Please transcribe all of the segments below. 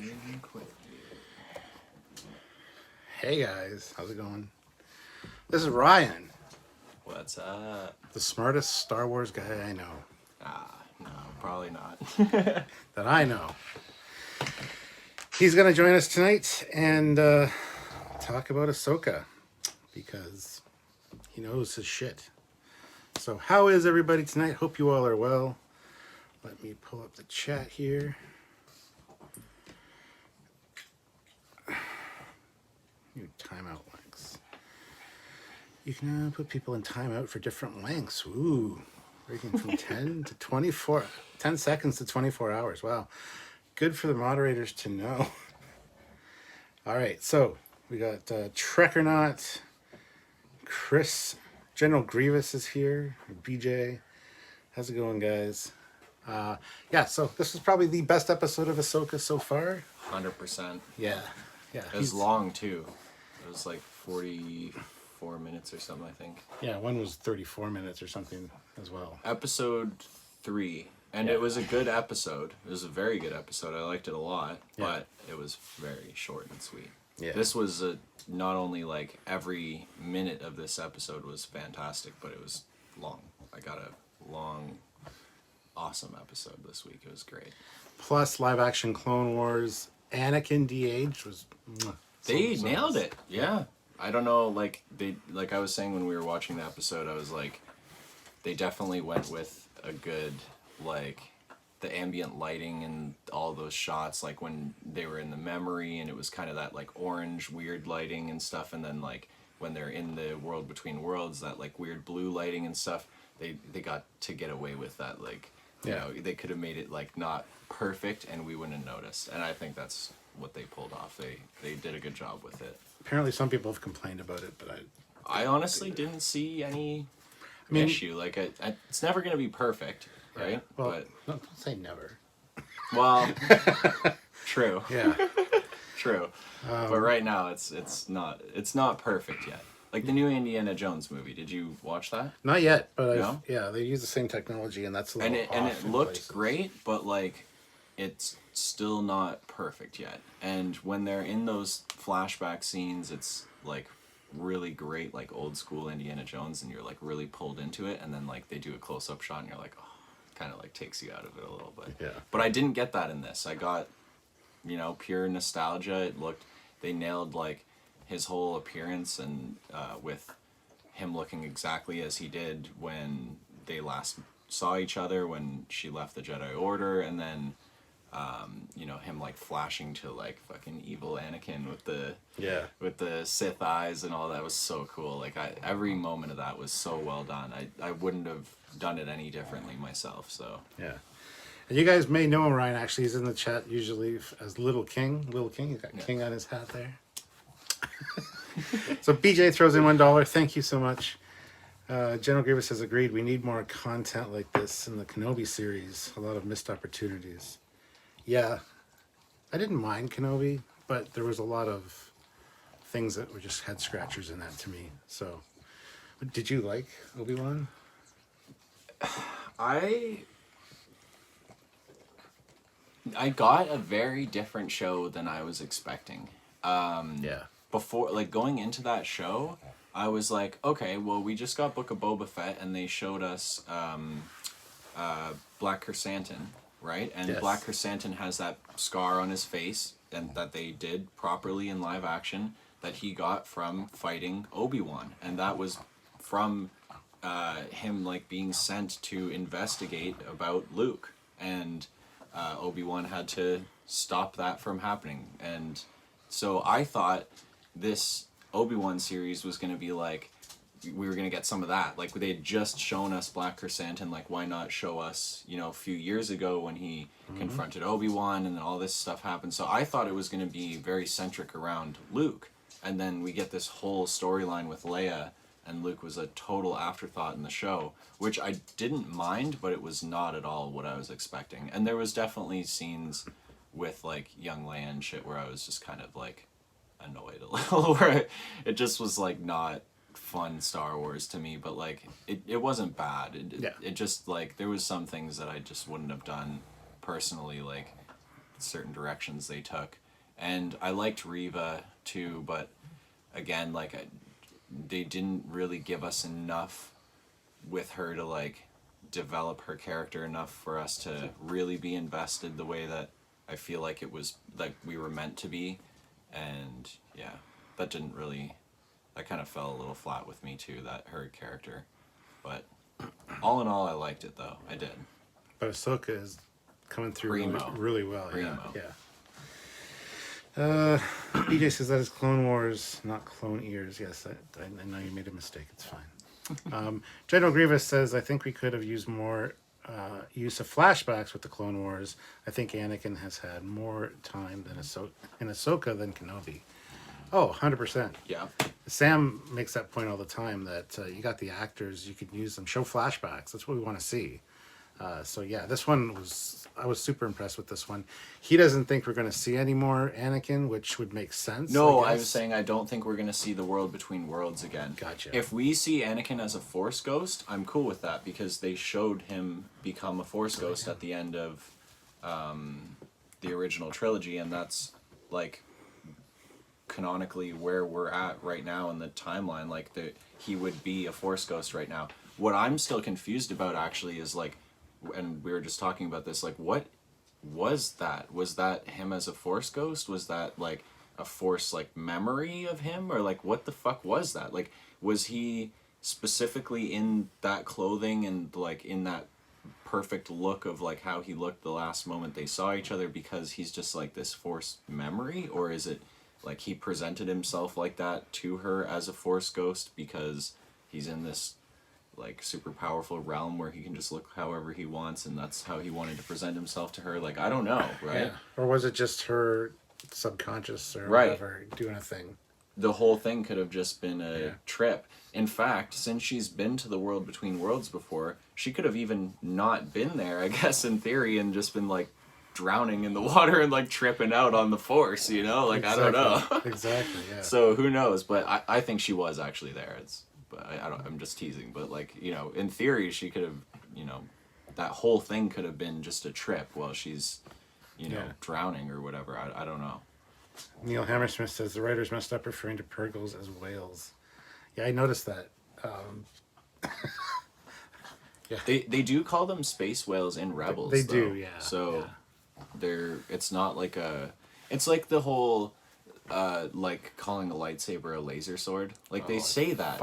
Save and quit. Hey guys, how's it going? This is Ryan, What's up? the smartest Star Wars guy I know. No, probably not. That I know. He's going to join us tonight and talk about Ahsoka because he knows his shit. So, how is everybody tonight? Hope you all are well. Let me pull up the chat here. New timeout lengths. You can now put people in timeout for different lengths. Ooh, ranging from 10 to 24, 10 seconds to 24 hours. Wow. Good for the moderators to know. All right, so we got Trekyards, Chris, General Grievous is here, BJ. How's it going, guys? Yeah, so this is probably the best episode of Ahsoka so far. 100%. Yeah. It was long, too. It was like 44 minutes or something, I think. Yeah, one was 34 minutes or something as well. Episode 3. And Yeah. it was a good episode. It was a very good episode. I liked it a lot. Yeah. But it was very short and sweet. Yeah. This was not only like every minute of this episode was fantastic, but it was long. I got a long, awesome episode this week. It was great. Plus live action Clone Wars, Anakin de-aged was... They nailed it. Yeah. I don't know, like I was saying when we were watching the episode, I was like, they definitely went with a good, like, the ambient lighting and all those shots, like when they were in the memory and it was kind of that like orange weird lighting and stuff, and then like when they're in the world between worlds, that like weird blue lighting and stuff. They got to get away with that, like, you know, they could have made it like not perfect and we wouldn't have noticed, and I think that's what they pulled off. They did a good job with it. Apparently some people have complained about it, but I honestly didn't see any issue. Like, it's never going to be perfect, right? Yeah, well, but don't say never. Well, true. Yeah. True. But right now it's not perfect yet. Like the new Indiana Jones movie. Did you watch that? Not yet, but No? yeah, they use the same technology, and that's a little And off it in looked places. great, but like it's still not perfect yet. And when they're in those flashback scenes, it's like really great, like old school Indiana Jones, and you're like really pulled into it, and then like they do a close up shot and you're like, oh, kind of like takes you out of it a little bit. Yeah. But I didn't get that in this. I got, pure nostalgia. They nailed like his whole appearance, and with him looking exactly as he did when they last saw each other, when she left the Jedi Order, and then him like flashing to like fucking evil Anakin with the Sith eyes and all that was so cool. Like every moment of that was so well done. I wouldn't have done it any differently myself. So Yeah. And you guys may know him, Ryan. Actually, he's in the chat usually as Little King. Little King. He's got King on his hat there. So BJ throws in $1. Thank you so much. General Grievous has agreed. We need more content like this in the Kenobi series. A lot of missed opportunities. Yeah, I didn't mind Kenobi, but there was a lot of things that were just head scratchers in that to me. So, did you like Obi-Wan? I got a very different show than I was expecting. Yeah. Before, like, going into that show, I was like, okay, well, we just got Book of Boba Fett, and they showed us Black Chrysanthemum, right? And Yes. Black Chrysanthemum has that scar on his face, and that they did properly in live action, that he got from fighting Obi-Wan. And that was from him, like, being sent to investigate about Luke. And Obi-Wan had to stop that from happening. And so I thought this Obi-Wan series was going to be like, we were going to get some of that. Like, they had just shown us Black Chrysanthemum, like, why not show us, a few years ago when he confronted Obi-Wan and then all this stuff happened. So I thought it was going to be very centric around Luke. And then we get this whole storyline with Leia, and Luke was a total afterthought in the show, which I didn't mind, but it was not at all what I was expecting. And there was definitely scenes with, like, young Leia and shit where I was just kind of, like, annoyed a little, where it just was, like, not fun Star Wars to me, but, like, it wasn't bad. It just, like, there was some things that I just wouldn't have done personally, like, certain directions they took. And I liked Reva too, but again, like they didn't really give us enough with her to like develop her character enough for us to really be invested the way that I feel like it was like we were meant to be. And yeah, that didn't really, that kind of fell a little flat with me too, that her character. But all in all, I liked it though. I did. But Ahsoka is coming through Primo. really well. Primo. Yeah. BJ says that is Clone Wars, not Clone Ears. Yes, I know you made a mistake. It's fine. General Grievous says, I think we could have used more use of flashbacks with the Clone Wars. I think Anakin has had more time than Ahsoka than Kenobi. Oh, 100%. Yeah. Sam makes that point all the time that you got the actors, you could use them, show flashbacks. That's what we want to see. So yeah, this one I was super impressed with this one. He doesn't think we're going to see any more Anakin, which would make sense. No, I was saying I don't think we're going to see the world between worlds again. Gotcha. If we see Anakin as a Force ghost, I'm cool with that because they showed him become a Force ghost at the end of the original trilogy, and that's like canonically where we're at right now in the timeline. Like he would be a Force ghost right now. What I'm still confused about actually is like, and we were just talking about this, like what was that? Was that him as a Force ghost? Was that like a Force like memory of him, or like what the fuck was that? Like was he specifically in that clothing and like in that perfect look of like how he looked the last moment they saw each other because he's just like this Force memory, or is it like he presented himself like that to her as a Force ghost because he's in this like super powerful realm where he can just look however he wants and that's how he wanted to present himself to her? Like I don't know, right? Yeah. Or was it just her subconscious or right. whatever doing a thing? The whole thing could have just been a Yeah. trip. In fact, since she's been to the world between worlds before, she could have even not been there, I guess, in theory, and just been like drowning in the water and like tripping out on the Force, you know? Like Exactly. I don't know. Exactly, yeah. So who knows? But I think she was actually there. But I'm just teasing. But like, you know, in theory, she could have, you know, that whole thing could have been just a trip while she's, you know, drowning or whatever. I don't know. Neil Hammersmith says the writers messed up referring to Purgles as whales. Yeah, I noticed that. Yeah. They do call them space whales in Rebels. They though. do, yeah. So it's not like it's like the whole like calling a lightsaber a laser sword. Like they say that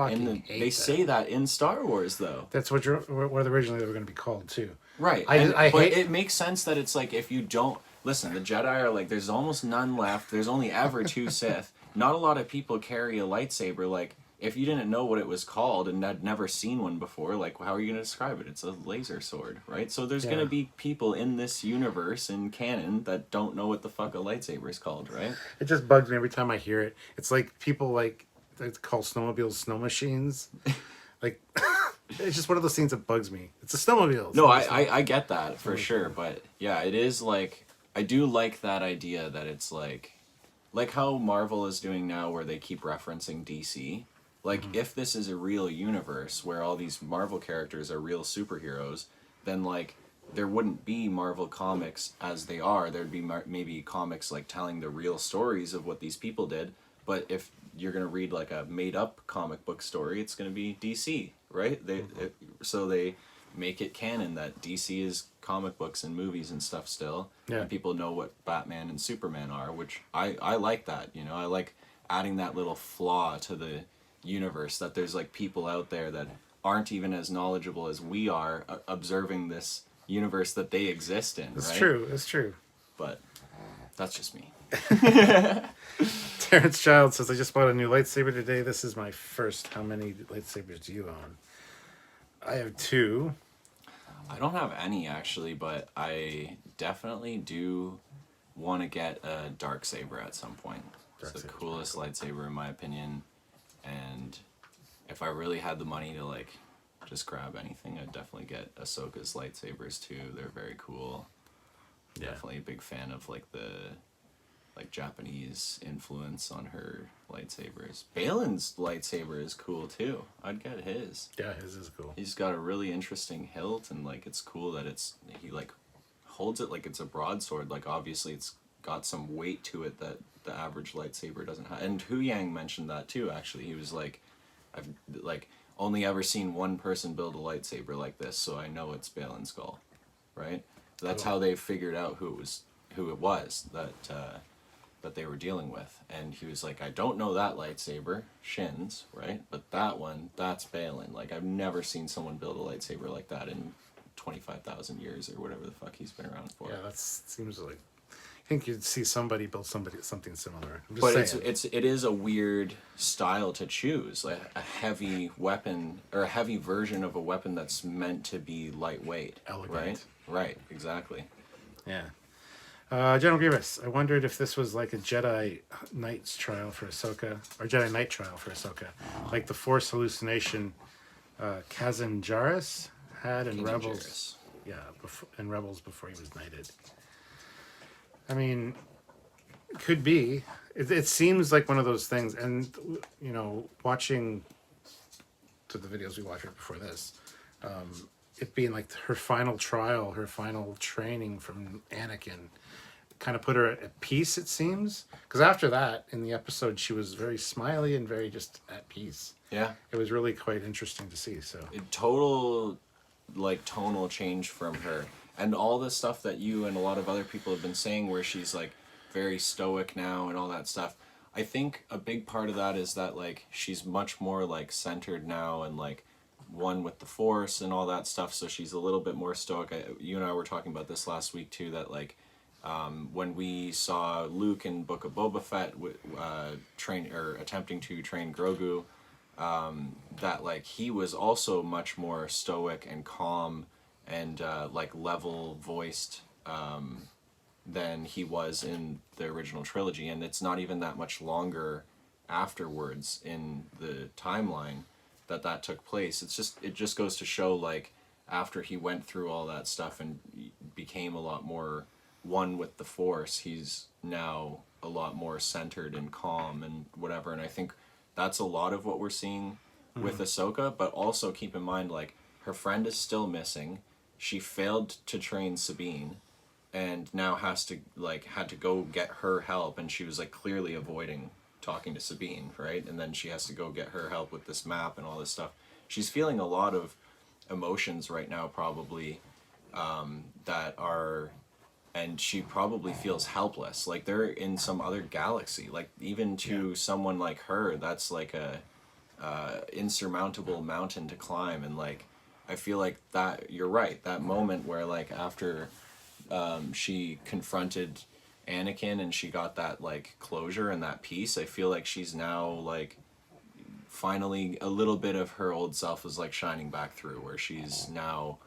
say that in Star Wars though. That's what originally they were going to be called too. Right. But it makes sense that it's like if you don't listen, the Jedi are like there's almost none left. There's only ever 2 Sith. Not a lot of people carry a lightsaber. Like if you didn't know what it was called and had never seen one before, like how are you going to describe it? It's a laser sword, right? So there's going to be people in this universe in canon that don't know what the fuck a lightsaber is called, right? It just bugs me every time I hear it. It's like people like they call snowmobiles snow machines. Like it's just one of those things that bugs me. It's a snowmobile. No, I get that for sure, but yeah, it is like I do like that idea that it's like how Marvel is doing now where they keep referencing DC. Like, if this is a real universe where all these Marvel characters are real superheroes, then, like, there wouldn't be Marvel comics as they are. There'd be maybe comics, like, telling the real stories of what these people did. But if you're going to read, like, a made-up comic book story, it's going to be DC, right? So they make it canon that DC is comic books and movies and stuff still. Yeah. And people know what Batman and Superman are, which I like that, you know? I like adding that little flaw to the universe, that there's like people out there that aren't even as knowledgeable as we are observing this universe that they exist in. It's right? true. It's true. But that's just me. Terrence Child says, I just bought a new lightsaber today. This is my first. How many lightsabers do you own? I have 2. I don't have any actually, but I definitely do want to get a dark saber at some point. It's the coolest lightsaber in my opinion. And if I really had the money to like just grab anything, I'd definitely get Ahsoka's lightsabers too. They're very cool. Yeah. Definitely a big fan of like the Japanese influence on her lightsabers. Balin's lightsaber is cool too. I'd get his. Yeah, his is cool. He's got a really interesting hilt and like it's cool that he like holds it like it's a broadsword. Like obviously it's got some weight to it that the average lightsaber doesn't have. And Hu Yang mentioned that too. Actually, he was like, I've like only ever seen one person build a lightsaber like this, so I know it's Balin's Skull, right? That's how they figured out who it was that they were dealing with. And he was like, I don't know that lightsaber, Shin's, right? But that one, that's Balin. Like, I've never seen someone build a lightsaber like that in 25,000 years or whatever the fuck he's been around for. Yeah, that seems like... I think you'd see somebody build something similar. I'm just But saying. it is a weird style to choose, like a heavy weapon or a heavy version of a weapon that's meant to be lightweight. Elegant. Right, exactly. Yeah. General Grievous, I wondered if this was like a Jedi Knight's trial for Ahsoka, or Jedi Knight trial for Ahsoka, like the Force hallucination Kazan Jarrus had in King Rebels. Jarrus. Yeah, in Rebels before he was knighted. I mean, could be. It seems like one of those things, and you know, watching to the videos we watched right before this, it being like her final trial, her final training from Anakin, kind of put her at peace. It seems, because after that, in the episode, she was very smiley and very just at peace. Yeah. It was really quite interesting to see. So Total, like, tonal change from her. And all the stuff that you and a lot of other people have been saying where she's, like, very stoic now and all that stuff. I think a big part of that is that, like, she's much more, like, centered now and, like, one with the Force and all that stuff. So she's a little bit more stoic. You and I were talking about this last week, too, that, like, when we saw Luke in Book of Boba Fett attempting to train Grogu, that, like, he was also much more stoic and calm and like level voiced than he was in the original trilogy, and it's not even that much longer afterwards in the timeline that took place. It just goes to show, like, after he went through all that stuff and became a lot more one with the Force, he's now a lot more centered and calm and whatever. And I think that's a lot of what we're seeing with Ahsoka. But also keep in mind, like, her friend is still missing. She failed to train Sabine and now had to go get her help, and she was, like, clearly avoiding talking to Sabine, right? And then she has to go get her help with this map and all this stuff. She's feeling a lot of emotions right now, probably, and she probably feels helpless. Like, they're in some other galaxy. Like, even to someone like her, that's like a insurmountable mountain to climb. And, like, I feel like that, you're right, that moment where, like, after she confronted Anakin and she got that, like, closure and that peace, I feel like she's now, like, finally a little bit of her old self is, like, shining back through, where she's now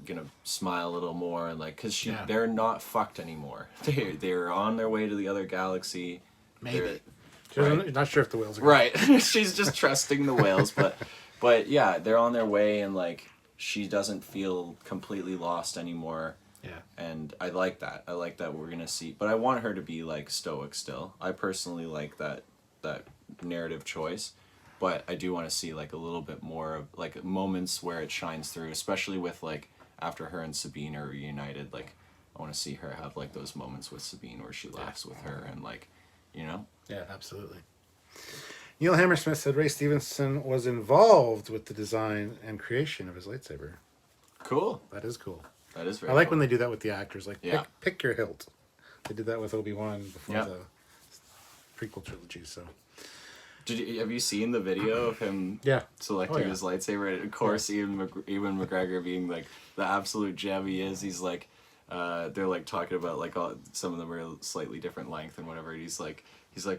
gonna smile a little more, and, like, because they're not fucked anymore. They're on their way to the other galaxy. maybe. Right. Not sure if the whales are Right. She's just trusting the whales, but yeah, they're on their way, and, like, she doesn't feel completely lost anymore. Yeah. And I like that. I like that we're gonna see, but I want her to be, like, stoic still. I personally like that narrative choice, but I do want to see, like, a little bit more of, like, moments where it shines through, especially with, like, after her and Sabine are reunited. Like, I want to see her have, like, those moments with Sabine where she laughs with her and, like, you know. Yeah, absolutely. Neil Hammersmith said Ray Stevenson was involved with the design and creation of his lightsaber. Cool. That is cool. That is very I like cool. when they do that with the actors. Like, Yeah. pick your hilt. They did that with Obi-Wan before Yeah. the prequel trilogy, so... Have you seen the video of him selecting his lightsaber? And of course, Ewan McGregor being, like, the absolute gem he is. He's like, they're, like, talking about, like, some of them are slightly different length and whatever. And he's like,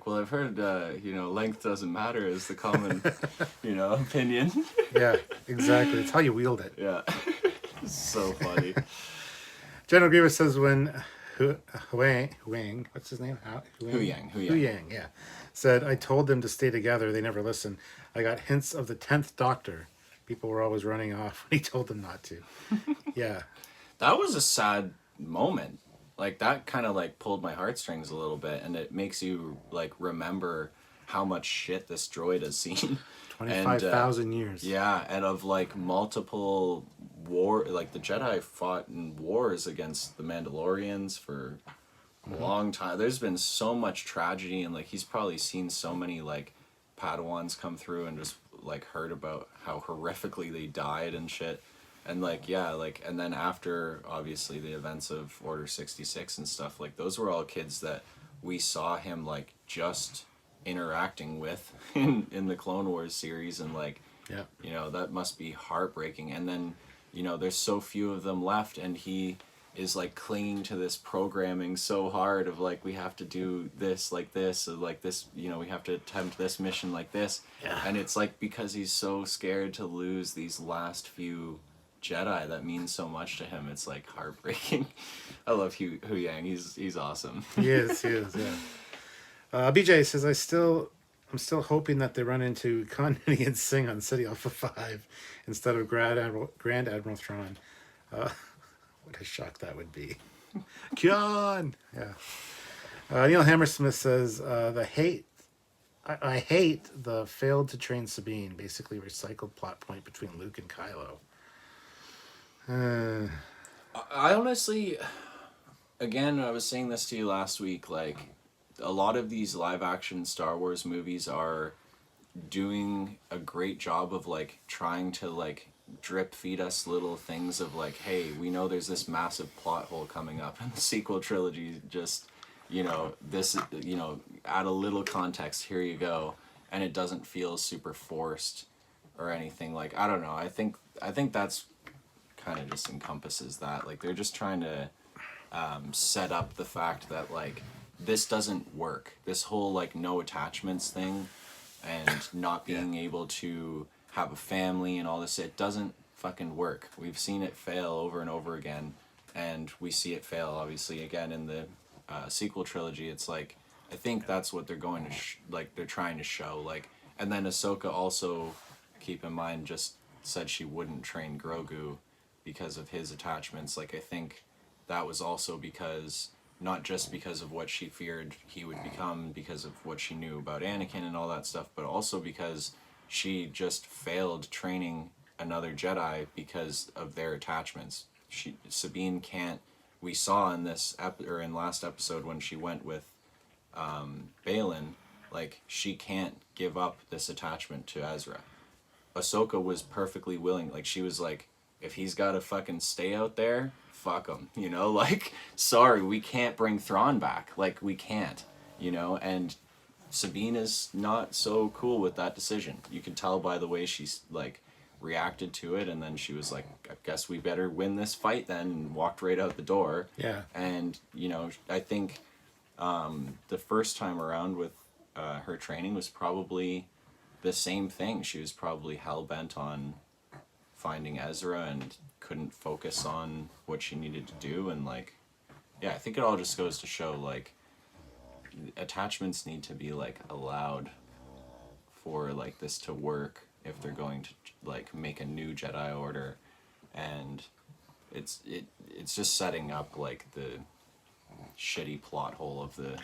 well, I've heard, length doesn't matter is the common, opinion. Yeah, exactly. It's how you wield it. Yeah. It's so funny. General Grievous says when Huang, what's his name? Hu Yang, yeah. Said, I told them to stay together. They never listened. I got hints of the 10th Doctor. People were always running off when he told them not to. Yeah. That was a sad moment. Like, that kind of, like, pulled my heartstrings a little bit, and it makes you, like, remember how much shit this droid has seen. 25,000 years. Yeah, and of, like, multiple war, like the Jedi fought in wars against the Mandalorians for a long time. There's been so much tragedy, and like he's probably seen so many like Padawans come through and just like heard about how horrifically they died and shit. And like yeah, like and then after obviously the events of Order 66 and stuff, like those were all kids that we saw him like just interacting with in the Clone Wars series, and like Yeah. you know, that must be heartbreaking. And then, you know, there's so few of them left, and he is like clinging to this programming so hard of like, we have to do this like this, or like this, you know, we have to attempt this mission like this. Yeah. And it's like because he's so scared to lose these last few Jedi that means so much to him. It's like heartbreaking. I love Hu Yang. He's awesome. He is, yeah. BJ says, I'm still hoping that they run into Kanye and Singh on City Alpha 5 instead of Grand Admiral Thrawn. What a shock that would be. Kyon! Yeah. Neil Hammersmith says, I hate the failed to train Sabine, basically recycled plot point between Luke and Kylo. I honestly, again, I was saying this to you last week, like, a lot of these live action Star Wars movies are doing a great job of like trying to like drip feed us little things of like, hey, we know there's this massive plot hole coming up in the sequel trilogy, just, you know, this, you know, add a little context, here you go, and it doesn't feel super forced or anything. Like, I don't know, I think that's kind of just encompasses that, like they're just trying to set up the fact that like this doesn't work, this whole like no attachments thing and not being able to have a family and all this, it doesn't fucking work. We've seen it fail over and over again, and we see it fail obviously again in the sequel trilogy. It's like, I think that's what they're going to like they're trying to show, like. And then Ahsoka also, keep in mind, just said she wouldn't train Grogu because of his attachments. Like, I think that was also because, not just because of what she feared he would become because of what she knew about Anakin and all that stuff, but also because she just failed training another Jedi because of their attachments. Sabine can't, we saw in this in last episode when she went with Balin, like, she can't give up this attachment to Ezra. Ahsoka was perfectly willing, like, she was like, if he's gotta fucking stay out there, fuck him, you know, like, sorry, we can't bring Thrawn back, like, we can't, you know. And Sabine is not so cool with that decision. You can tell by the way she's, like, reacted to it, and then she was like, I guess we better win this fight then, and walked right out the door. Yeah. And, you know, I think the first time around with her training was probably the same thing. She was probably hell-bent on finding Ezra and couldn't focus on what she needed to do. And like, yeah, I think it all just goes to show, like, attachments need to be like allowed for like this to work if they're going to like make a new Jedi Order. And it's just setting up like the shitty plot hole of the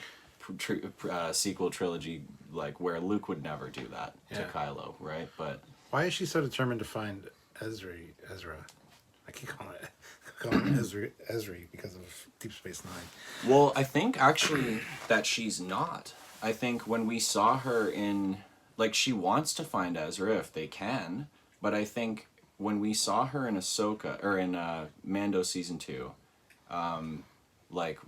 sequel trilogy, like where Luke would never do that to Kylo, right? But why is she so determined to find Ezra? I keep calling it Ezra because of Deep Space Nine. Well, I think actually that she's not. I think when we saw her in, like, she wants to find Ezra if they can, but I think when we saw her in Ahsoka, or in Mando Season 2, like,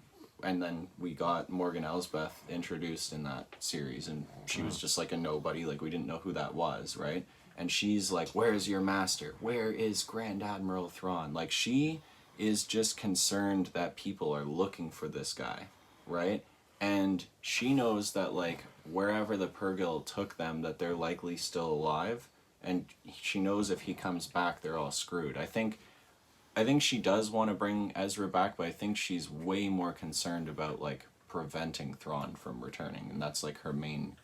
and then we got Morgan Elsbeth introduced in that series, and she was just like a nobody, like we didn't know who that was, right? And she's like, where's your master? Where is Grand Admiral Thrawn? Like, she is just concerned that people are looking for this guy, right? And she knows that, like, wherever the Purrgil took them, that they're likely still alive. And she knows if he comes back, they're all screwed. I think she does want to bring Ezra back, but I think she's way more concerned about, like, preventing Thrawn from returning. And that's, like, her main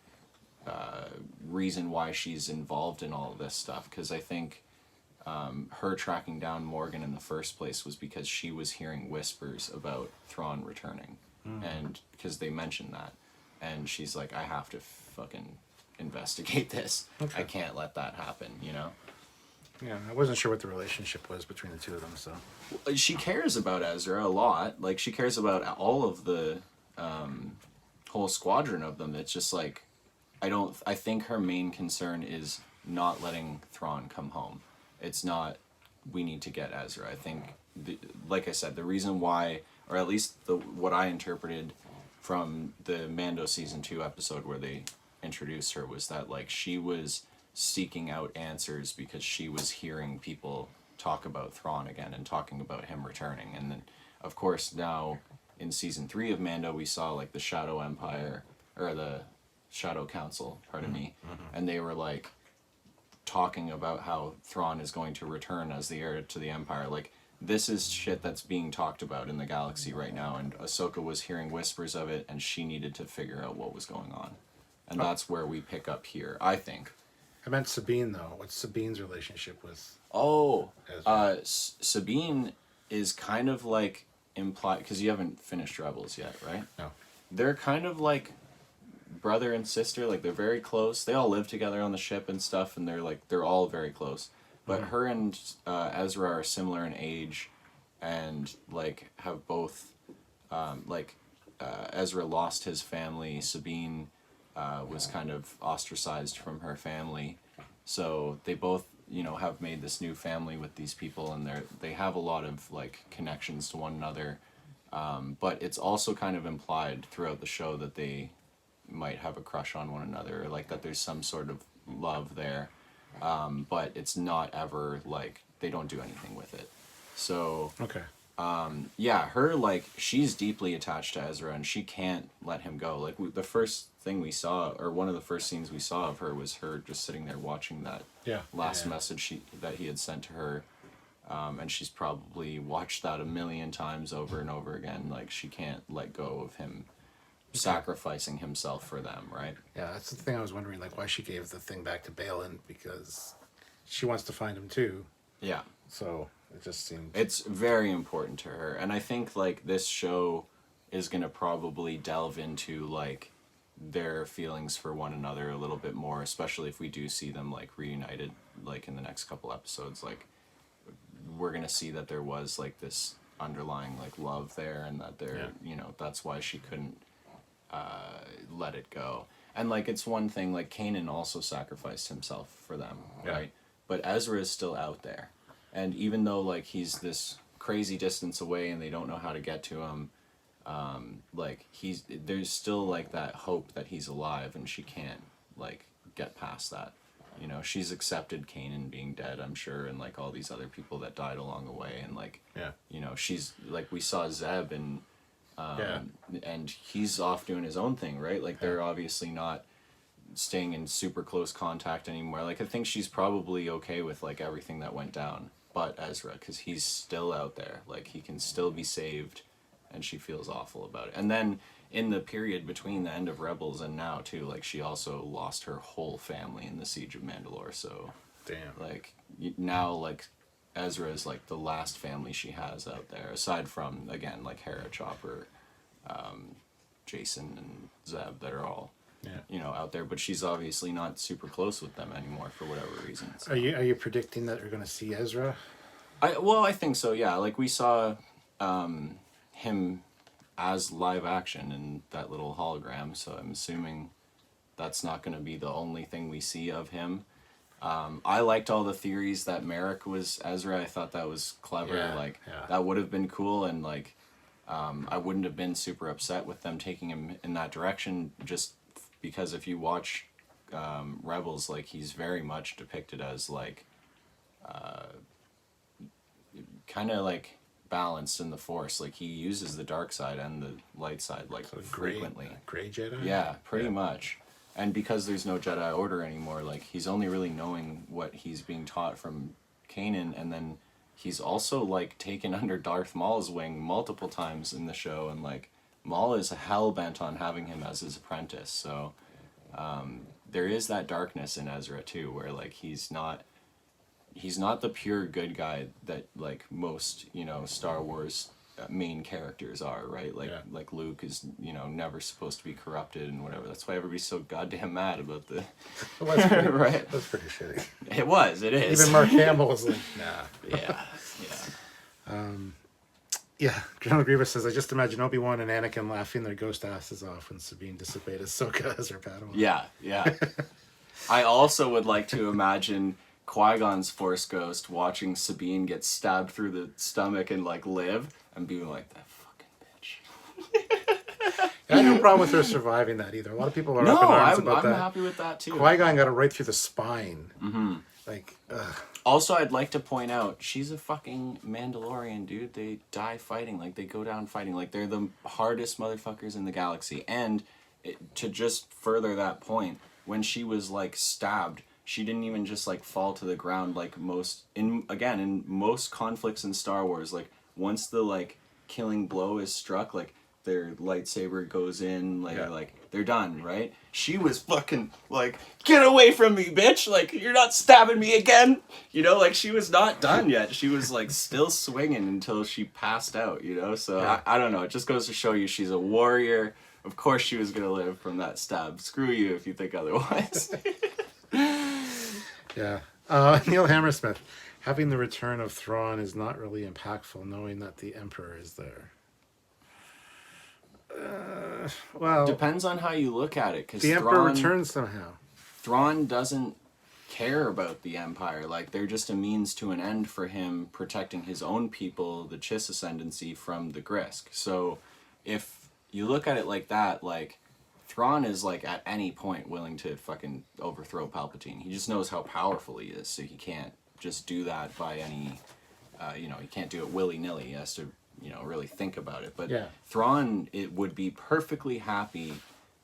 reason why she's involved in all of this stuff. Because I think her tracking down Morgan in the first place was because she was hearing whispers about Thrawn returning. And because they mentioned that. And she's like, I have to fucking investigate this. Okay. I can't let that happen, you know? Yeah, I wasn't sure what the relationship was between the two of them, so. She cares about Ezra a lot. Like, she cares about all of the whole squadron of them. It's just like, I think her main concern is not letting Thrawn come home. It's not, we need to get Ezra. I think, like I said, the reason why, or at least what I interpreted from the Mando season 2 episode where they introduced her, was that like she was seeking out answers because she was hearing people talk about Thrawn again and talking about him returning. And then, of course, now in season 3 of Mando, we saw like the Shadow Empire, or the Shadow Council, pardon me, and they were like talking about how Thrawn is going to return as the heir to the Empire. Like, this is shit that's being talked about in the galaxy right now, and Ahsoka was hearing whispers of it, and she needed to figure out what was going on. And that's where we pick up here, I think. I meant Sabine, though. What's Sabine's relationship with Oh, Ezra? Sabine is kind of like implied, because you haven't finished Rebels yet, right? No. They're kind of like brother and sister, like they're very close. They all live together on the ship and stuff, and they're all very close. But her and Ezra are similar in age, and like have both, Ezra lost his family. Sabine was kind of ostracized from her family, so they both, have made this new family with these people, and they have a lot of like connections to one another. But it's also kind of implied throughout the show that they might have a crush on one another, or like that there's some sort of love there. But it's not ever like, they don't do anything with it. So Okay. yeah, her, like, she's deeply attached to Ezra, and she can't let him go. Like, the first thing we saw, or one of the first scenes we saw of her, was her just sitting there watching that last message that he had sent to her. And she's probably watched that a million times over and over again. Like, she can't let go of him sacrificing himself for them, right? Yeah, that's the thing I was wondering, like, why she gave the thing back to Balin, because she wants to find him too. Yeah. So it just seemed... It's very important to her. And I think, like, this show is going to probably delve into, like, their feelings for one another a little bit more, especially if we do see them, like, reunited, like, in the next couple episodes. Like, we're going to see that there was, like, this underlying, like, love there, and that that's why she couldn't let it go. And, like, it's one thing, like, Kanan also sacrificed himself for them, right? But Ezra is still out there. And even though, like, he's this crazy distance away and they don't know how to get to him, like, there's still, like, that hope that he's alive, and she can't, like, get past that. She's accepted Kanan being dead, I'm sure, and, like, all these other people that died along the way, and, like, she's, like, we saw Zeb, and he's off doing his own thing, right? Like, they're obviously not staying in super close contact anymore. Like, I think she's probably okay with, like, everything that went down, but Ezra, because he's still out there. Like, he can still be saved, and she feels awful about it. And then in the period between the end of Rebels and now, too, like, she also lost her whole family in the Siege of Mandalore. So, Damn. like, now, like, Ezra is, like, the last family she has out there, aside from, again, like, Hera, Chopper, Jason, and Zeb, that are all out there. But she's obviously not super close with them anymore for whatever reasons. Are you predicting that we're going to see Ezra? I think so, yeah. Like, we saw him as live action in that little hologram, so I'm assuming that's not going to be the only thing we see of him. I liked all the theories that Merrick was Ezra. I thought that was clever. That would have been cool, and, like, I wouldn't have been super upset with them taking him in that direction, just because if you watch Rebels, like, he's very much depicted as, like, kind of, like, balanced in the Force. Like, he uses the dark side and the light side, like, so frequently. Gray Jedi? Yeah, pretty much. And because there's no Jedi Order anymore, like, he's only really knowing what he's being taught from Kanan, and then he's also, like, taken under Darth Maul's wing multiple times in the show, and, like, Maul is hell-bent on having him as his apprentice, so there is that darkness in Ezra, too, where, like, he's not the pure good guy that, like, most, Star Wars main characters are, right? Like Luke is, never supposed to be corrupted and whatever. That's why everybody's so goddamn mad about the right. That's pretty shitty. It is. Even Mark Hamill was like, nah. Yeah, General Grievous says, I just imagine Obi-Wan and Anakin laughing their ghost asses off when Sabine disobeyed Ahsoka as her Padawan. Yeah. I also would like to imagine Qui-Gon's Force Ghost watching Sabine get stabbed through the stomach and live and being like, that fucking bitch. I have no problem with her surviving that either. A lot of people are up in arms about that. I'm happy with that too. Qui-Gon got it right through the spine. Mm-hmm. Also, I'd like to point out, she's a fucking Mandalorian, dude. They die fighting. They go down fighting. They're the hardest motherfuckers in the galaxy. And to just further that point, when she was, stabbed, she didn't even just, fall to the ground in most conflicts in Star Wars, once the, killing blow is struck, their lightsaber goes in, they're done, right? She was fucking, get away from me, bitch! You're not stabbing me again! She was not done yet. She was, still swinging until she passed out, So, yeah. I don't know. It just goes to show you she's a warrior. Of course she was gonna live from that stab. Screw you if you think otherwise. Yeah. Neil Hammersmith. Having the return of Thrawn is not really impactful, knowing that the Emperor is there. Well, depends on how you look at it, because the Emperor returns somehow. Thrawn doesn't care about the Empire. They're just a means to an end for him protecting his own people, the Chiss Ascendancy, from the Grisk. So if you look at it like that, Thrawn is at any point willing to fucking overthrow Palpatine. He just knows how powerful he is, so he can't just do that by any he can't do it willy-nilly. He has to really think about it. But yeah. Thrawn, it would be perfectly happy,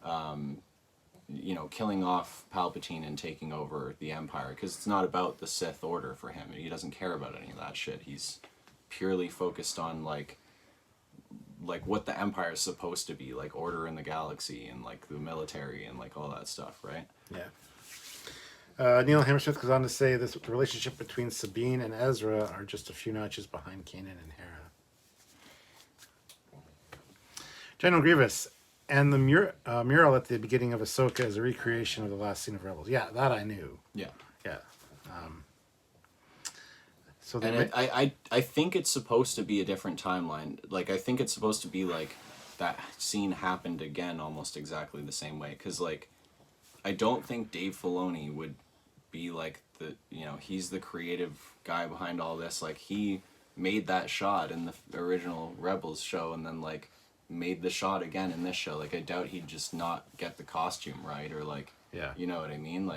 killing off Palpatine and taking over the Empire, because it's not about the Sith Order for him. He doesn't care about any of that shit. He's purely focused on what the Empire is supposed to be, order in the galaxy and the military and all that stuff, right? Yeah. Neil Hammersmith goes on to say this relationship between Sabine and Ezra are just a few notches behind Kanan and Hera. General Grievous, and the mural at the beginning of Ahsoka is a recreation of the last scene of Rebels. Yeah, that I knew. Yeah. Yeah. So I think it's supposed to be a different timeline. I think it's supposed to be that scene happened again almost exactly the same way. Because I don't think Dave Filoni would be he's the creative guy behind all this. He made that shot in the original Rebels show and then made the shot again in this show. I doubt he'd just not get the costume right or yeah. You know what I mean?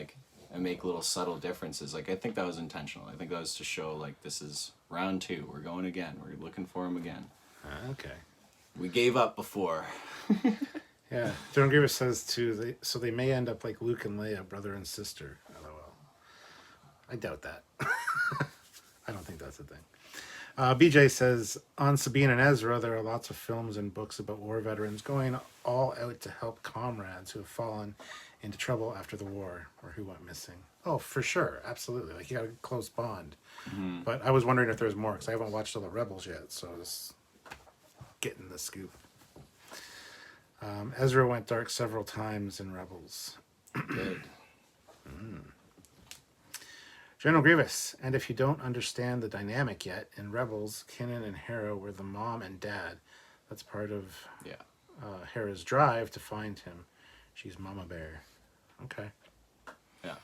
And make little subtle differences. I think that was intentional. I think that was to show this is round 2. We're going again. We're looking for him again. Okay. We gave up before. Yeah. General Grievous says too, so they may end up like Luke and Leia, brother and sister. LOL. I doubt that. I don't think that's a thing. BJ says, on Sabine and Ezra, there are lots of films and books about war veterans going all out to help comrades who have fallen into trouble after the war or who went missing. Oh, for sure. Absolutely. You got a close bond. Mm-hmm. But I was wondering if there's more, because I haven't watched all the Rebels yet, so I was getting the scoop. Ezra went dark several times in Rebels. Good. General Grievous, and if you don't understand the dynamic yet, in Rebels, Kanan and Hera were the mom and dad. That's part of Hera's drive to find him. She's Mama Bear. Okay. Yeah.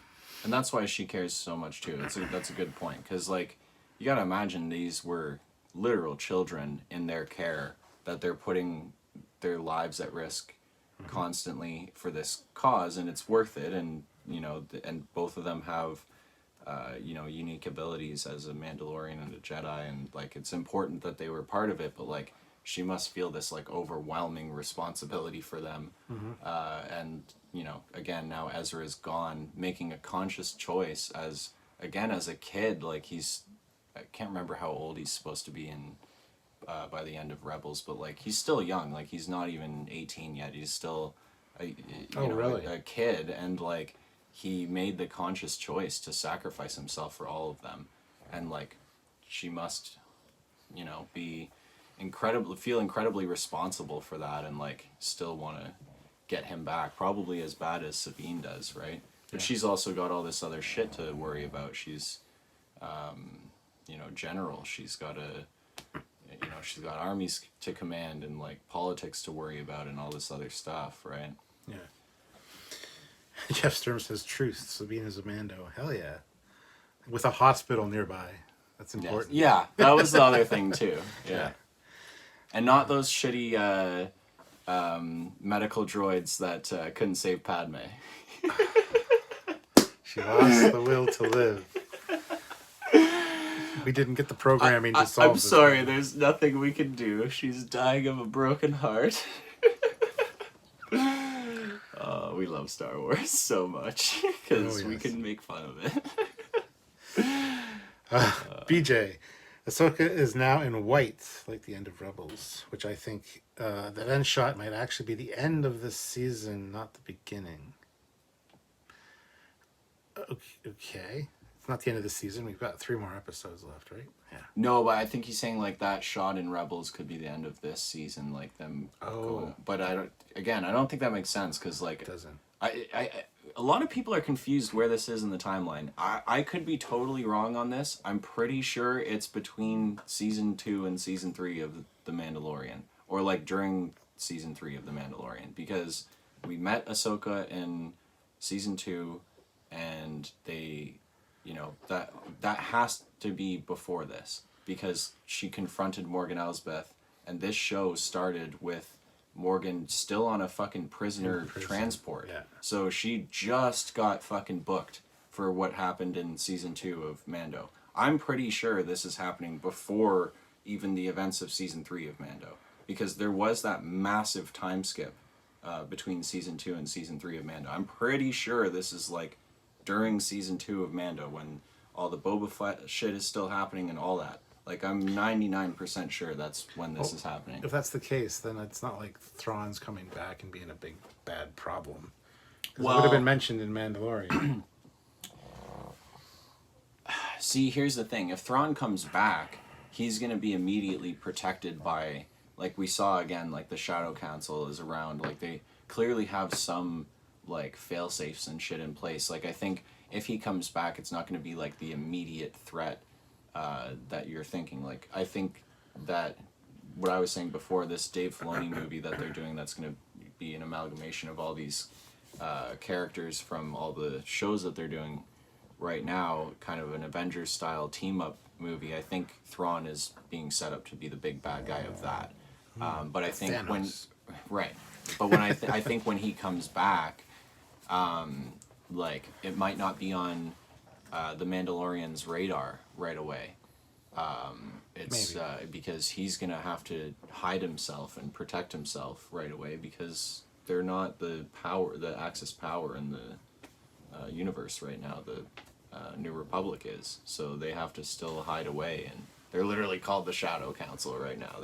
And that's why she cares so much, too. That's a good point. Because, you got to imagine these were literal children in their care, that they're putting their lives at risk constantly for this cause, and it's worth it. And, and both of them have... unique abilities as a Mandalorian and a Jedi, and it's important that they were part of it, but she must feel this overwhelming responsibility for them. And again, now Ezra is gone, making a conscious choice as a kid. I can't remember how old he's supposed to be in by the end of Rebels, but he's still young. He's not even 18 yet. He's still a kid, and he made the conscious choice to sacrifice himself for all of them. And, she must, be feel incredibly responsible for that, and like still want to get him back, probably as bad as Sabine does, right? But she's also got all this other shit to worry about. She's general. She's got she's got armies to command and like politics to worry about and all this other stuff, right? Yeah. Jeff Sturm says, truth, Sabine is a Mando. Hell yeah. With a hospital nearby. That's important. Yeah, that was the other thing too. Yeah. And not those shitty medical droids that couldn't save Padme. She lost the will to live. We didn't get the programming to solve I'm sorry, there's nothing we can do. She's dying of a broken heart. We love Star Wars so much because we can make fun of it. BJ, Ahsoka is now in white, like the end of Rebels, which I think that end shot might actually be the end of this season, not the beginning. Okay. It's not the end of the season. We've got 3 more episodes left, right? Yeah. No, but I think he's saying like that shot in Rebels could be the end of this season, like them. Oh. But I don't think that makes sense because like It doesn't. A lot of people are confused where this is in the timeline. I could be totally wrong on this. I'm pretty sure it's between season 2 and season 3 of The Mandalorian, or like during season 3 of The Mandalorian, because we met Ahsoka in season 2, and they, that has to be before this, because she confronted Morgan Elsbeth, and this show started with Morgan still on a fucking prisoner transport. Yeah. So she just got fucking booked for what happened in season 2 of Mando. I'm pretty sure this is happening before even the events of season 3 of Mando, because there was that massive time skip between season 2 and season 3 of Mando. I'm pretty sure this is like during season 2 of Mando when all the Boba Fett shit is still happening and all that. Like, I'm 99% sure that's when this is happening. If that's the case, then it's not like Thrawn's coming back and being a big, bad problem. Well, it would have been mentioned in Mandalorian. See, here's the thing. If Thrawn comes back, he's going to be immediately protected by, like we saw again, like the Shadow Council is around. Like, they clearly have some, like, fail-safes and shit in place. Like, I think if he comes back, it's not going to be, like, the immediate threat that you're thinking. Like, I think that what I was saying before, this Dave Filoni movie that they're doing, that's going to be an amalgamation of all these characters from all the shows that they're doing right now, kind of an Avengers style team up movie. I think Thrawn is being set up to be the big bad guy of that. But I think Thanos. when I think when he comes back, like, it might not be on the Mandalorian's radar right away. It's because he's gonna have to hide himself and protect himself right away, because they're not the Axis power in the universe right now. The New Republic is, so they have to still hide away, and they're literally called the Shadow Council right now.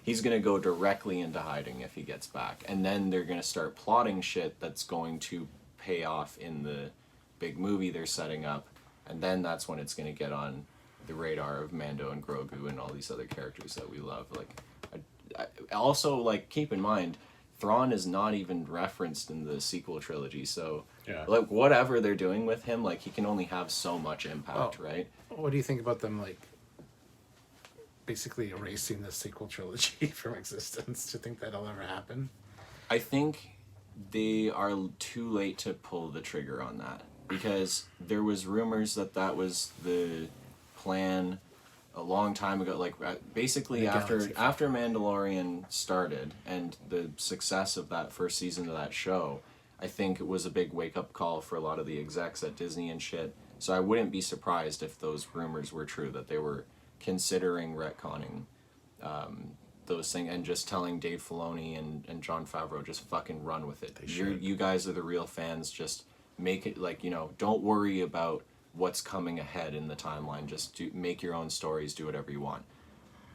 He's gonna go directly into hiding if he gets back, and then they're gonna start plotting shit that's going to pay off in the big movie they're setting up. And then that's when it's going to get on the radar of Mando and Grogu and all these other characters that we love. Like, I also, like, keep in mind, Thrawn is not even referenced in the sequel trilogy. So, like, whatever they're doing with him, like, he can only have so much impact, right? What do you think about them, like, basically erasing the sequel trilogy from existence? Do you think that'll ever happen? I think they are too late to pull the trigger on that, because there was rumors that was the plan a long time ago. Like, basically after Mandalorian started and the success of that first season of that show, I think it was a big wake-up call for a lot of the execs at Disney and shit. So I wouldn't be surprised if those rumors were true, that they were considering retconning those things and just telling Dave Filoni and Jon Favreau, just fucking run with it. You guys are the real fans. Just make it, like, don't worry about what's coming ahead in the timeline. Just make your own stories, do whatever you want.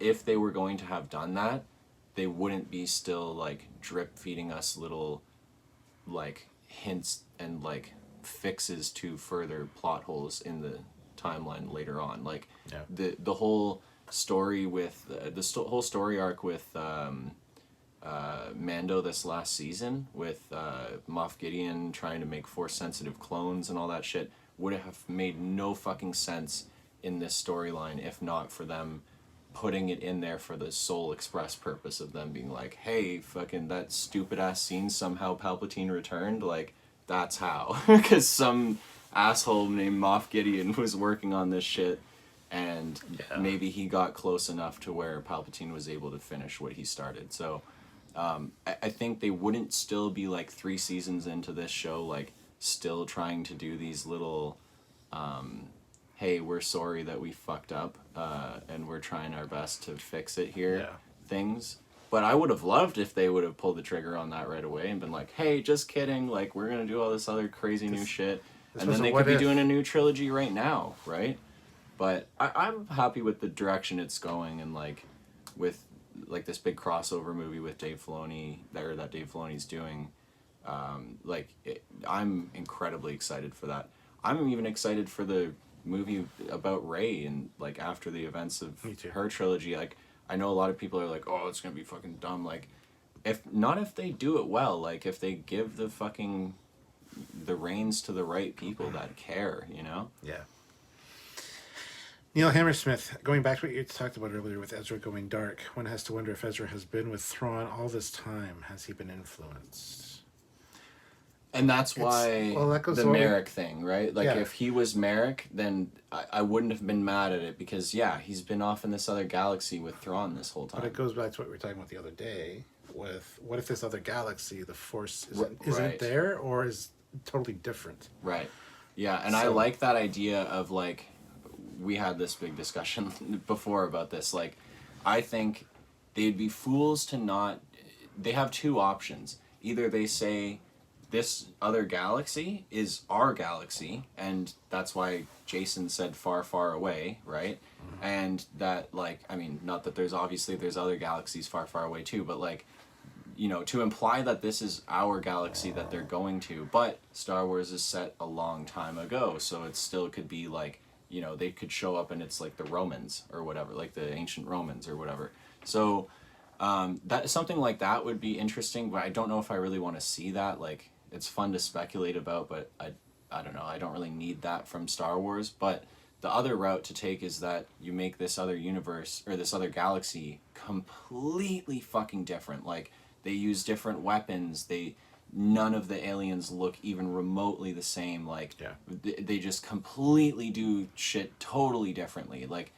If they were going to have done that, they wouldn't be still, like, drip feeding us little, like, hints and, like, fixes to further plot holes in the timeline later on. Like, the whole story with whole story arc with Mando this last season with Moff Gideon trying to make force sensitive clones and all that shit would have made no fucking sense in this storyline if not for them putting it in there for the sole express purpose of them being like, hey, fucking that stupid ass scene, somehow Palpatine returned, like, that's how. Because some asshole named Moff Gideon was working on this shit, and maybe he got close enough to where Palpatine was able to finish what he started. So I think they wouldn't still be like 3 seasons into this show, like, still trying to do these little hey, we're sorry that we fucked up, and we're trying our best to fix it here, things. But I would have loved if they would have pulled the trigger on that right away and been like, hey, just kidding, like, we're going to do all this other crazy new shit. And then they could be doing a new trilogy right now, right? But I'm happy with the direction it's going, and, like, with, like, this big crossover movie with Dave Filoni, that Dave Filoni's doing. I'm incredibly excited for that. I'm even excited for the movie about Rey and like after the events of her trilogy. Like, I know a lot of people are like, oh, it's gonna be fucking dumb. Like, if they do it well, like if they give the reins to the right people that care, you know? Yeah. Neil Hammersmith, going back to what you talked about earlier with Ezra going dark, one has to wonder if Ezra has been with Thrawn all this time. Has he been influenced? And that's why the Merrick thing, right? Like, if he was Merrick, then I wouldn't have been mad at it because, he's been off in this other galaxy with Thrawn this whole time. But it goes back to what we were talking about the other day with what if this other galaxy, the Force isn't there or is totally different? Right. Yeah, and I like that idea of, like, we had this big discussion before about this. Like, I think they'd be fools to not... They have 2 options. Either they say... this other galaxy is our galaxy, and that's why Jason said far, far away, right? Mm-hmm. And that, like, I mean, not that there's other galaxies far, far away too, but, like, you know, to imply that this is our galaxy that they're going to, but Star Wars is set a long time ago, so it still could be, like, you know, they could show up and it's, like, the Romans or whatever, like the ancient Romans or whatever. So, that something like that would be interesting, but I don't know if I really want to see that, like... It's fun to speculate about, but I don't know. I don't really need that from Star Wars. But the other route to take is that you make this other universe or this other galaxy completely fucking different. Like, they use different weapons. None of the aliens look even remotely the same. Like, they just completely do shit totally differently. Like,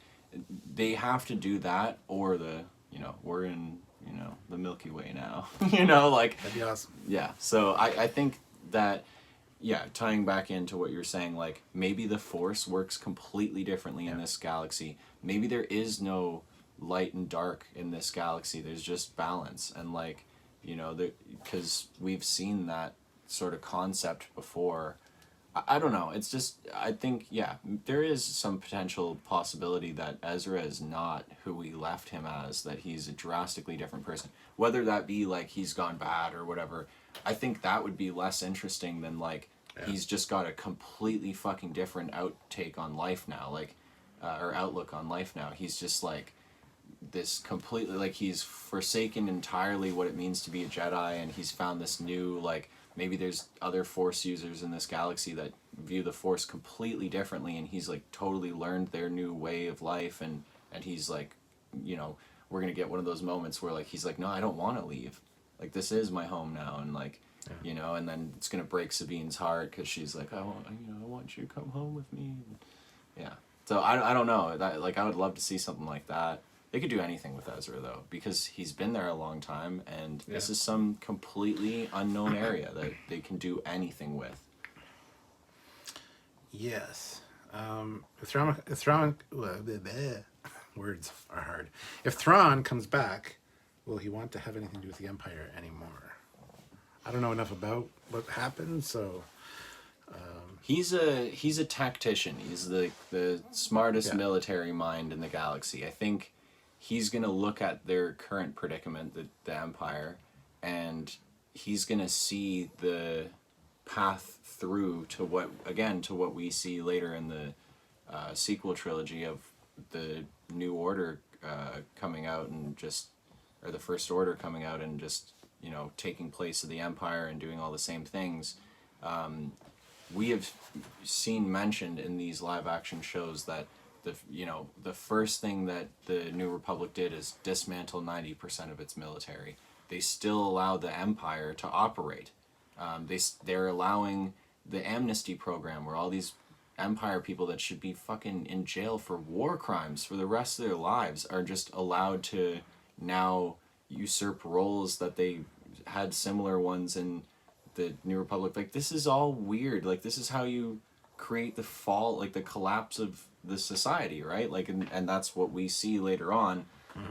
they have to do that, or we're in... the Milky Way now. Like... That'd be awesome. Yeah, so I think that, tying back into what you're saying, like, maybe the Force works completely differently in this galaxy. Maybe there is no light and dark in this galaxy. There's just balance. And, like, because we've seen that sort of concept before. I don't know. It's just, I think, there is some potential possibility that Ezra is not who we left him as, that he's a drastically different person. Whether that be, like, he's gone bad or whatever, I think that would be less interesting than, like, he's just got a completely fucking different outtake on life now, like, or outlook on life now. He's just, like, this completely, like, he's forsaken entirely what it means to be a Jedi, and he's found this new, like... Maybe there's other Force users in this galaxy that view the Force completely differently, and he's, like, totally learned their new way of life, and he's, like, we're gonna get one of those moments where, like, he's like, no, I don't want to leave. Like, this is my home now, and, like, and then it's gonna break Sabine's heart, because she's like, I want you to come home with me. Yeah. So, I don't know. That, like, I would love to see something like that. They could do anything with Ezra, though, because he's been there a long time, and this is some completely unknown area that they can do anything with. Yes. If Thrawn words are hard. If Thrawn comes back, will he want to have anything to do with the Empire anymore? I don't know enough about what happened, so... He's a tactician. He's the smartest military mind in the galaxy. I think... He's going to look at their current predicament, the Empire, and he's going to see the path through to what we see later in the sequel trilogy of the New Order coming out and just, or the First Order coming out and just, you know, taking place of the Empire and doing all the same things. We have seen mentioned in these live action shows that the first thing that the New Republic did is dismantle 90% of its military. They still allow the Empire to operate. They're allowing the amnesty program where all these Empire people that should be fucking in jail for war crimes for the rest of their lives are just allowed to now usurp roles that they had similar ones in the New Republic. Like, this is all weird. Like, this is how you create the fall, like the collapse of the society, right? Like, and that's what we see later on.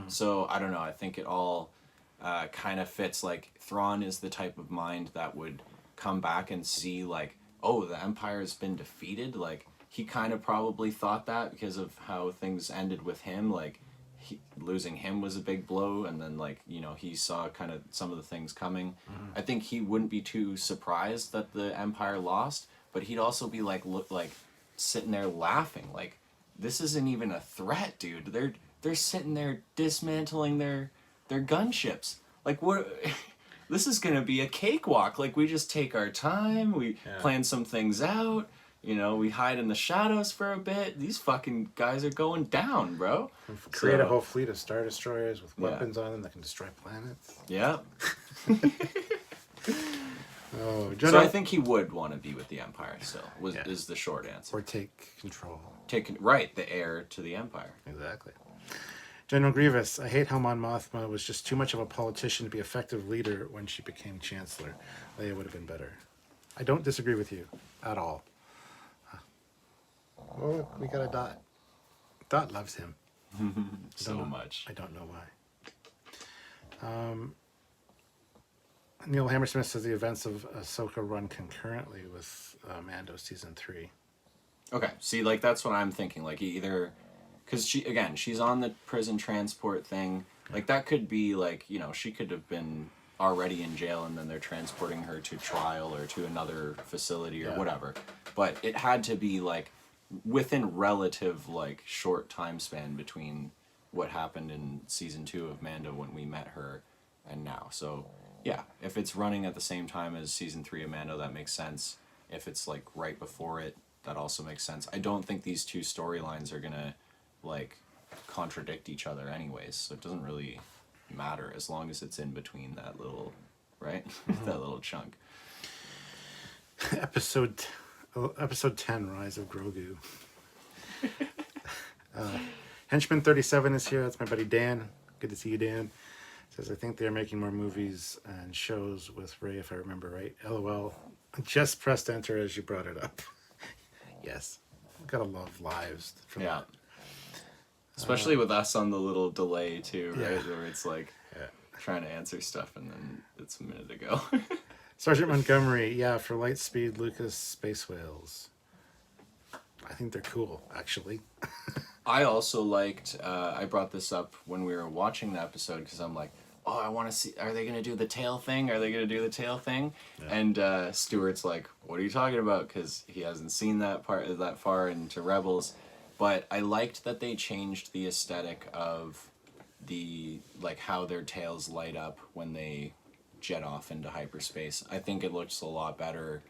So I don't know, I think it all kind of fits. Like, Thrawn is the type of mind that would come back and see, like, oh, the Empire's been defeated. Like, he kind of probably thought that because of how things ended with him. Like, losing him was a big blow, and then, like, you know, he saw kind of some of the things coming. I think he wouldn't be too surprised that the Empire lost, but he'd also be like, look, like, sitting there laughing, like, this isn't even a threat, dude. They're sitting there dismantling their gunships. Like, what? This is gonna be a cakewalk. Like, we just take our time, we plan some things out, you know, we hide in the shadows for a bit. These fucking guys are going down, bro. Create a whole fleet of Star Destroyers with weapons on them that can destroy planets. Yeah. Oh, so I think he would want to be with the Empire still, is the short answer. Or take control. Right, the heir to the Empire. Exactly. General Grievous, I hate how Mon Mothma was just too much of a politician to be effective leader when she became Chancellor. Leia would have been better. I don't disagree with you at all. Oh, we got a Dot. Dot loves him. So much. I don't know why. Neil Hammersmith says the events of Ahsoka run concurrently with Mando Season 3. Okay, see, like, that's what I'm thinking. Like, either... Because, she's on the prison transport thing. Like, that could be, like, you know, she could have been already in jail and then they're transporting her to trial or to another facility or whatever. But it had to be, like, within relative, like, short time span between what happened in Season 2 of Mando when we met her and now. So, yeah, if it's running at the same time as Season 3 of Mando, that makes sense. If it's, like, right before it, that also makes sense. I don't think these two storylines are gonna, like, contradict each other anyways, so it doesn't really matter as long as it's in between that little, right? That little chunk. Episode 10, Rise of Grogu. Henchman 37 is here. That's my buddy Dan. Good to see you, Dan. Says, I think they're making more movies and shows with Rey, if I remember right. LOL. I just pressed enter as you brought it up. Yes. Gotta love lives from that. Especially with us on the little delay too, right? Yeah. Where it's like trying to answer stuff and then it's a minute ago. Sergeant Montgomery, for Lightspeed Lucas Space Whales. I think they're cool, actually. I also liked, I brought this up when we were watching the episode because I'm like, oh, I want to see, are they going to do the tail thing? Are they going to do the tail thing? Yeah. And Stuart's like, what are you talking about? Because he hasn't seen that far into Rebels. But I liked that they changed the aesthetic of the, like, how their tails light up when they jet off into hyperspace. I think it looks a lot better.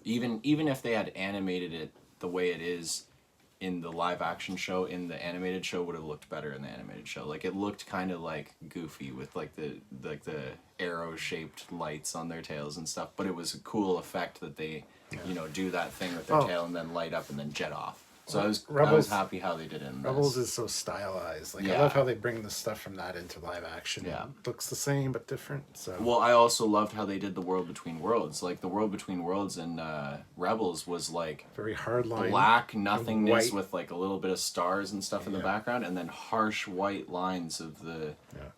Even if they had animated it the way it is in the live action show, in the animated show would have looked better in the animated show. Like, it looked kind of like goofy with like the arrow shaped lights on their tails and stuff, but it was a cool effect that they do that thing with their tail and then light up and then jet off. So I was happy how they did it in Rebels is so stylized. Like, I love how they bring the stuff from that into live action. Yeah. It looks the same but different. So. Well, I also loved how they did the World Between Worlds. Like, the World Between Worlds in Rebels was like very hard line, black nothingness with like a little bit of stars and stuff in the background, and then harsh white lines of the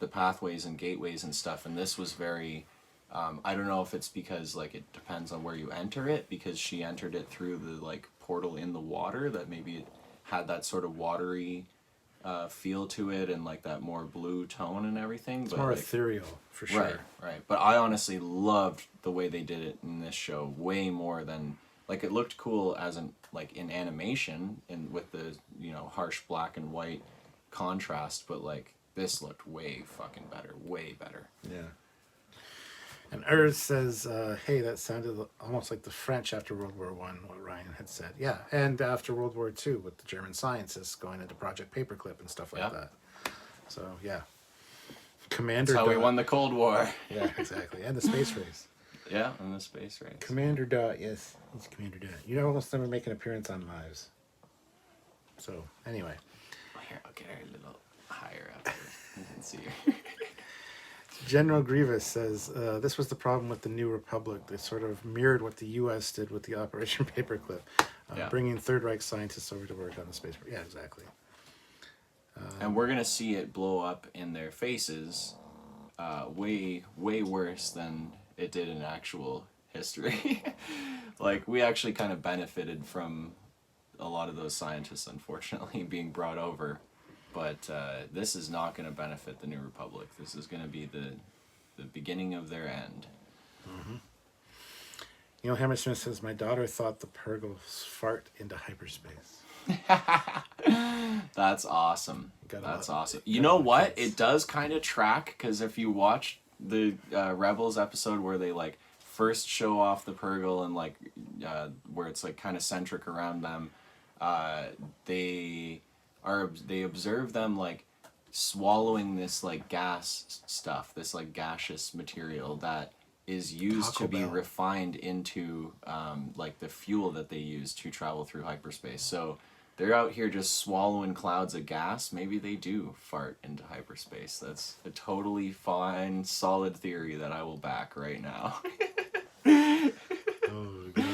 pathways and gateways and stuff. And this was very. I don't know if it's because, like, it depends on where you enter it, because she entered it through the, like, portal in the water, that maybe it had that sort of watery feel to it and, like, that more blue tone and everything. It's but more like, ethereal, for sure. Right. But I honestly loved the way they did it in this show, way more than, like it looked cool as in like in animation and with the harsh black and white contrast, but like this looked way fucking better, way better. Yeah. And Urs says, hey, that sounded almost like the French after World War One, what Ryan had said. Yeah, and after World War Two with the German scientists going into Project Paperclip and stuff like that. So, yeah. Commander That's how we won the Cold War. Yeah, exactly. And the space race. Yeah, and the space race. Commander Dot, yes. He's Commander Dot. You almost never make an appearance on Lives. So, anyway. Here, I'll get her a little higher up. You can see her. General Grievous says, this was the problem with the New Republic. They sort of mirrored what the U.S. did with the Operation Paperclip, bringing Third Reich scientists over to work on the space. Yeah, exactly. And we're going to see it blow up in their faces way, way worse than it did in actual history. Like, we actually kind of benefited from a lot of those scientists, unfortunately, being brought over. But this is not going to benefit the New Republic. This is going to be the beginning of their end. Mm-hmm. Neil Hammersmith says, my daughter thought the Purgles fart into hyperspace. That's awesome. That's awesome. You know what? It does kind of track, because if you watch the Rebels episode where they like first show off the Purgle and like where it's like kind of centric around them, they observe them like swallowing this like gas stuff, this like gaseous material that is used to be refined into like the fuel that they use to travel through hyperspace. So they're out here just swallowing clouds of gas. Maybe they do fart into hyperspace. That's a totally fine, solid theory that I will back right now. Oh, God.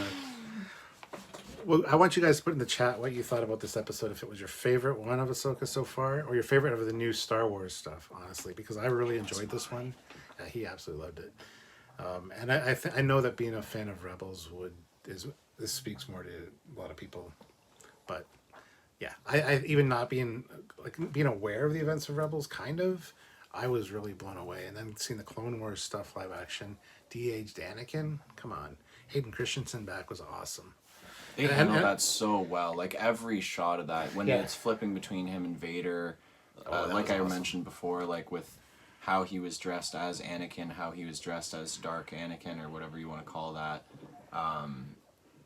Well, I want you guys to put in the chat what you thought about this episode, if it was your favorite one of Ahsoka so far, or your favorite of the new Star Wars stuff, honestly, because I really enjoyed this one. He absolutely loved it. And I know that being a fan of Rebels this speaks more to a lot of people. But yeah, I even not being aware of the events of Rebels, kind of, I was really blown away. And then seeing the Clone Wars stuff live action, de-aged Anakin, come on. Hayden Christensen back was awesome. They handled that so well. Like every shot of that, when it's flipping between him and Vader, like I mentioned before, like with how he was dressed as Anakin, how he was dressed as Dark Anakin, or whatever you want to call that.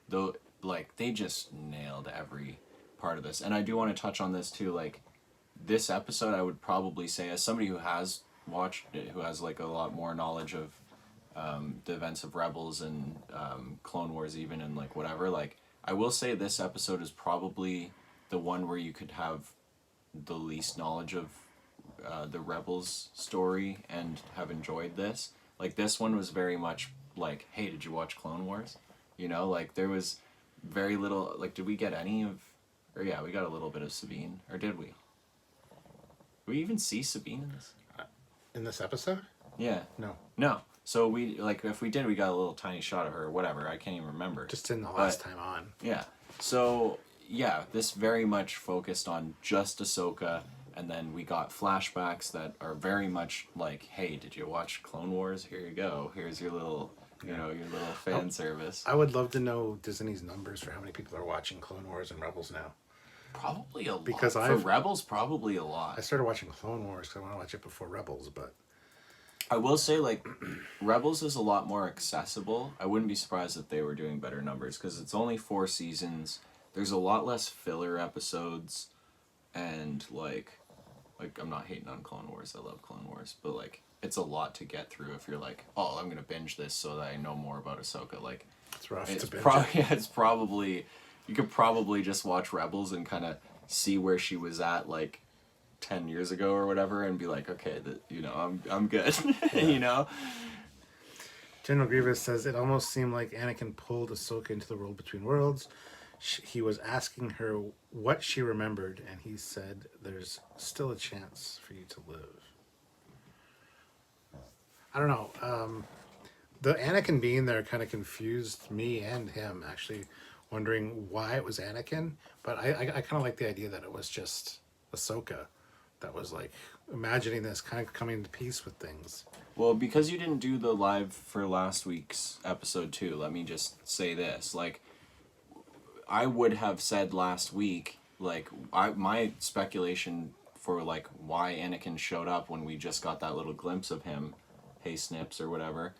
Though, like they just nailed every part of this. And I do want to touch on this too. Like this episode, I would probably say, as somebody who has watched it, who has like a lot more knowledge of the events of Rebels and Clone Wars, even, and like whatever, like. I will say this episode is probably the one where you could have the least knowledge of the Rebels story and have enjoyed this. Like, this one was very much like, hey, did you watch Clone Wars? You know, like, there was very little, like, did we get any of, or yeah, we got a little bit of Sabine, or did we? Did we even see Sabine in this? In this episode? Yeah. No. So we, like, if we did, we got a little tiny shot of her or whatever. I can't even remember. Just in the last time on. Yeah. So, yeah, this very much focused on just Ahsoka, and then we got flashbacks that are very much like, hey, did you watch Clone Wars? Here you go. Here's your little, your little fan service. I would love to know Disney's numbers for how many people are watching Clone Wars and Rebels now. Probably a lot. Because for Rebels, probably a lot. I started watching Clone Wars because I want to watch it before Rebels, but... I will say, like, Rebels is a lot more accessible. I wouldn't be surprised if they were doing better numbers, because it's only 4 seasons. There's a lot less filler episodes, and, like, I'm not hating on Clone Wars. I love Clone Wars, but, like, it's a lot to get through if you're like, oh, I'm going to binge this so that I know more about Ahsoka. Like, it's rough to binge. It's probably... You could probably just watch Rebels and kind of see where she was at, like, 10 years ago or whatever, and be like, okay, I'm good. General Grievous says it almost seemed like Anakin pulled Ahsoka into the world between worlds. He was asking her what she remembered, and he said, there's still a chance for you to live. I don't know. The Anakin being there kind of confused me and him, actually, wondering why it was Anakin, but I kind of like the idea that it was just Ahsoka that was like imagining this, kind of coming to peace with things. Well, because you didn't do the live for last week's episode too, let me just say this. Like, I would have said last week, like, my speculation for, like, why Anakin showed up when we just got that little glimpse of him, hey Snips or whatever,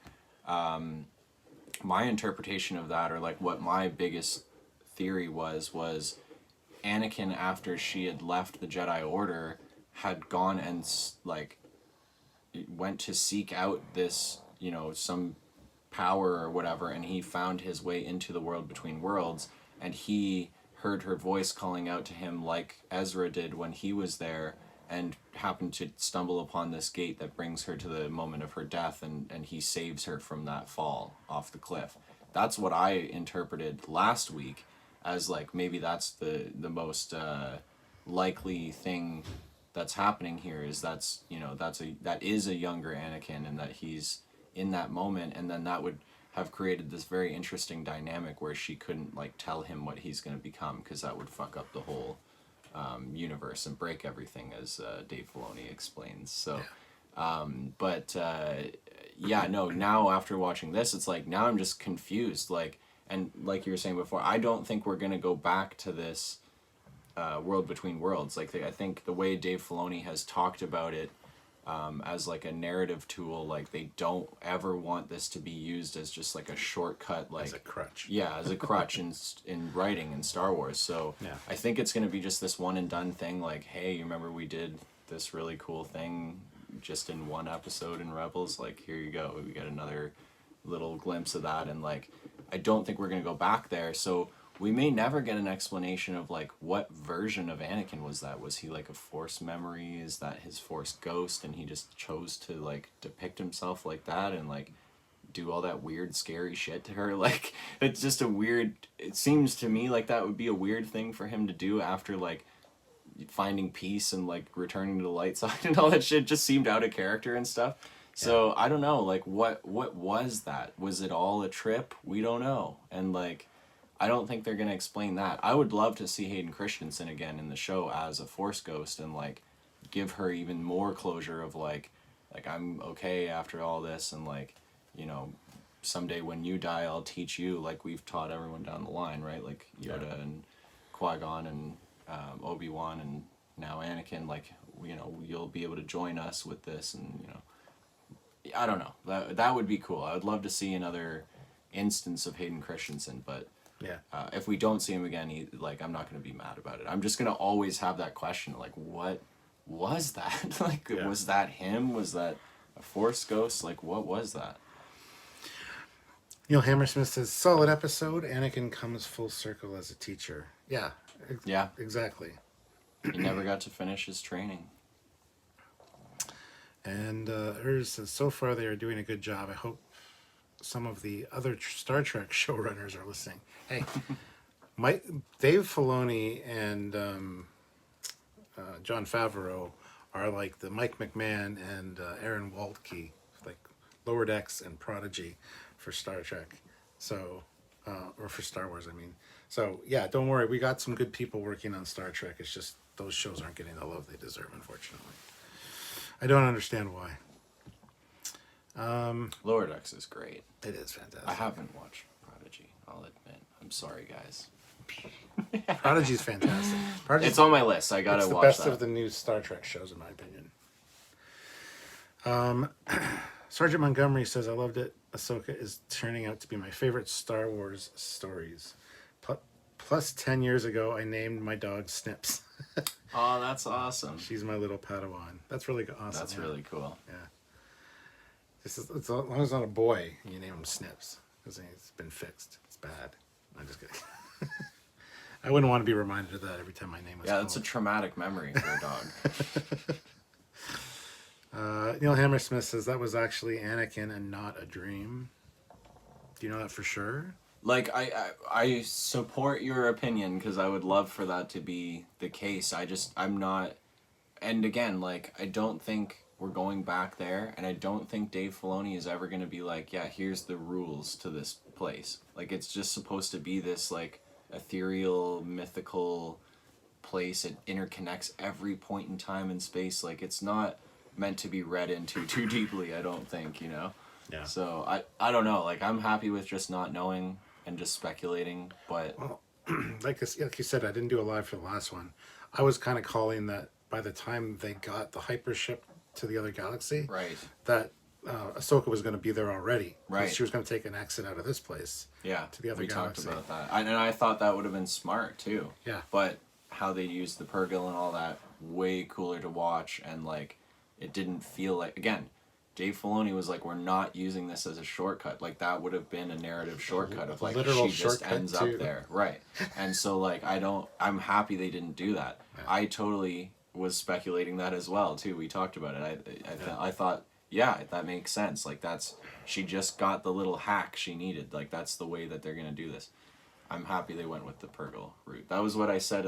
my interpretation of that, or like what my biggest theory was Anakin, after she had left the Jedi Order, had gone and like went to seek out this, you know, some power or whatever, and he found his way into the world between worlds, and he heard her voice calling out to him like Ezra did when he was there, and happened to stumble upon this gate that brings her to the moment of her death, and he saves her from that fall off the cliff. That's what I interpreted last week as, like, maybe that's the most likely thing that's happening here, is that is a younger Anakin, and that he's in that moment, and then that would have created this very interesting dynamic where she couldn't, like, tell him what he's going to become, because that would fuck up the whole universe and break everything, as Dave Filoni explains. So, now after watching this, it's like, now I'm just confused. Like, and like you were saying before, I don't think we're gonna go back to this world between worlds. Like, I think the way Dave Filoni has talked about it as like a narrative tool, like, they don't ever want this to be used as just like a shortcut, like as a crutch. Yeah, as a crutch in writing in Star Wars. So yeah. I think it's going to be just this one and done thing. Like, hey, you remember we did this really cool thing just in one episode in Rebels? Like, here you go. We got another little glimpse of that. And, like, I don't think we're going to go back there. So we may never get an explanation of, like, what version of Anakin was that? Was he, like, a Force memory? Is that his Force ghost, and he just chose to, like, depict himself like that and, like, do all that weird, scary shit to her? Like, it's just a weird... It seems to me like that would be a weird thing for him to do after, like, finding peace and, like, returning to the light side and all that shit. Just seemed out of character and stuff. So, I don't know, like, what was that? Was it all a trip? We don't know. And, like... I don't think they're going to explain that. I would love to see Hayden Christensen again in the show as a Force ghost, and, like, give her even more closure of, like I'm okay after all this, and, like, you know, someday when you die, I'll teach you, like we've taught everyone down the line, right? Like Yoda and Qui-Gon and Obi-Wan and now Anakin, like, you know, you'll be able to join us with this, and, you know, I don't know. That would be cool. I would love to see another instance of Hayden Christensen, but... Yeah. If we don't see him again, like, I'm not going to be mad about it. I'm just going to always have that question, like, what was that? Like, was that him? Was that a Force ghost? Like, what was that? Neil Hammersmith says, solid episode. Anakin comes full circle as a teacher. Yeah. Yeah. Exactly. He never got to finish his training. And hers says, so far they are doing a good job. I hope some of the other Star Trek showrunners are listening. Hey, Dave Filoni and Jon Favreau are like the Mike McMahon and Aaron Waltke, like Lower Decks and Prodigy for Star Trek. So, or for Star Wars, I mean. So, yeah, don't worry. We got some good people working on Star Trek. It's just those shows aren't getting the love they deserve, unfortunately. I don't understand why. Lower Decks is great. It is fantastic. I haven't watched Prodigy, I'll admit. I'm sorry, guys. Prodigy's fantastic. It's on my list. I gotta watch that. It's the best of the new Star Trek shows, in my opinion. Sergeant Montgomery says, I loved it. Ahsoka is turning out to be my favorite Star Wars stories. Plus 10 years ago, I named my dog Snips. Oh, that's awesome. She's my little Padawan. That's really awesome. That's really cool. Yeah. It's as long as it's not a boy, you name him Snips. Because it's been fixed. It's bad. I'm just kidding. I wouldn't want to be reminded of that every time my name was called. That's a traumatic memory for a dog. Neil Hammersmith says that was actually Anakin and not a dream. Do you know that for sure? Like, I support your opinion, because I would love for that to be the case. I'm not... And again, like, I don't think we're going back there, and I don't think Dave Filoni is ever going to be like, yeah, here's the rules to this place. Like, it's just supposed to be this, like, ethereal, mythical place. It interconnects every point in time and space. Like, it's not meant to be read into too deeply, I don't think, you know? Yeah. So, I don't know. Like, I'm happy with just not knowing and just speculating, but... Well, like you said, I didn't do a live for the last one. I was kind of calling that by the time they got the hyper ship to the other galaxy, Right. that Ahsoka was going to be there already. Right. She was going to take an exit out of this place. Yeah. To the other we galaxy. talked about that. And I thought that would have been smart, too. Yeah. But how they used the Purrgil and all that, way cooler to watch. And, like, it didn't feel like... Again, Dave Filoni was like, we're not using this as a shortcut. Like, that would have been a narrative shortcut of, like, literal she just ends too. up there. Right. And so, like, I'm happy they didn't do that. Yeah. I totally was speculating that as well, too. We talked about it. I thought... Yeah, that makes sense. Like, she just got the little hack she needed. Like, that's the way that they're gonna do this. I'm happy they went with the Purrgil route. That was what I said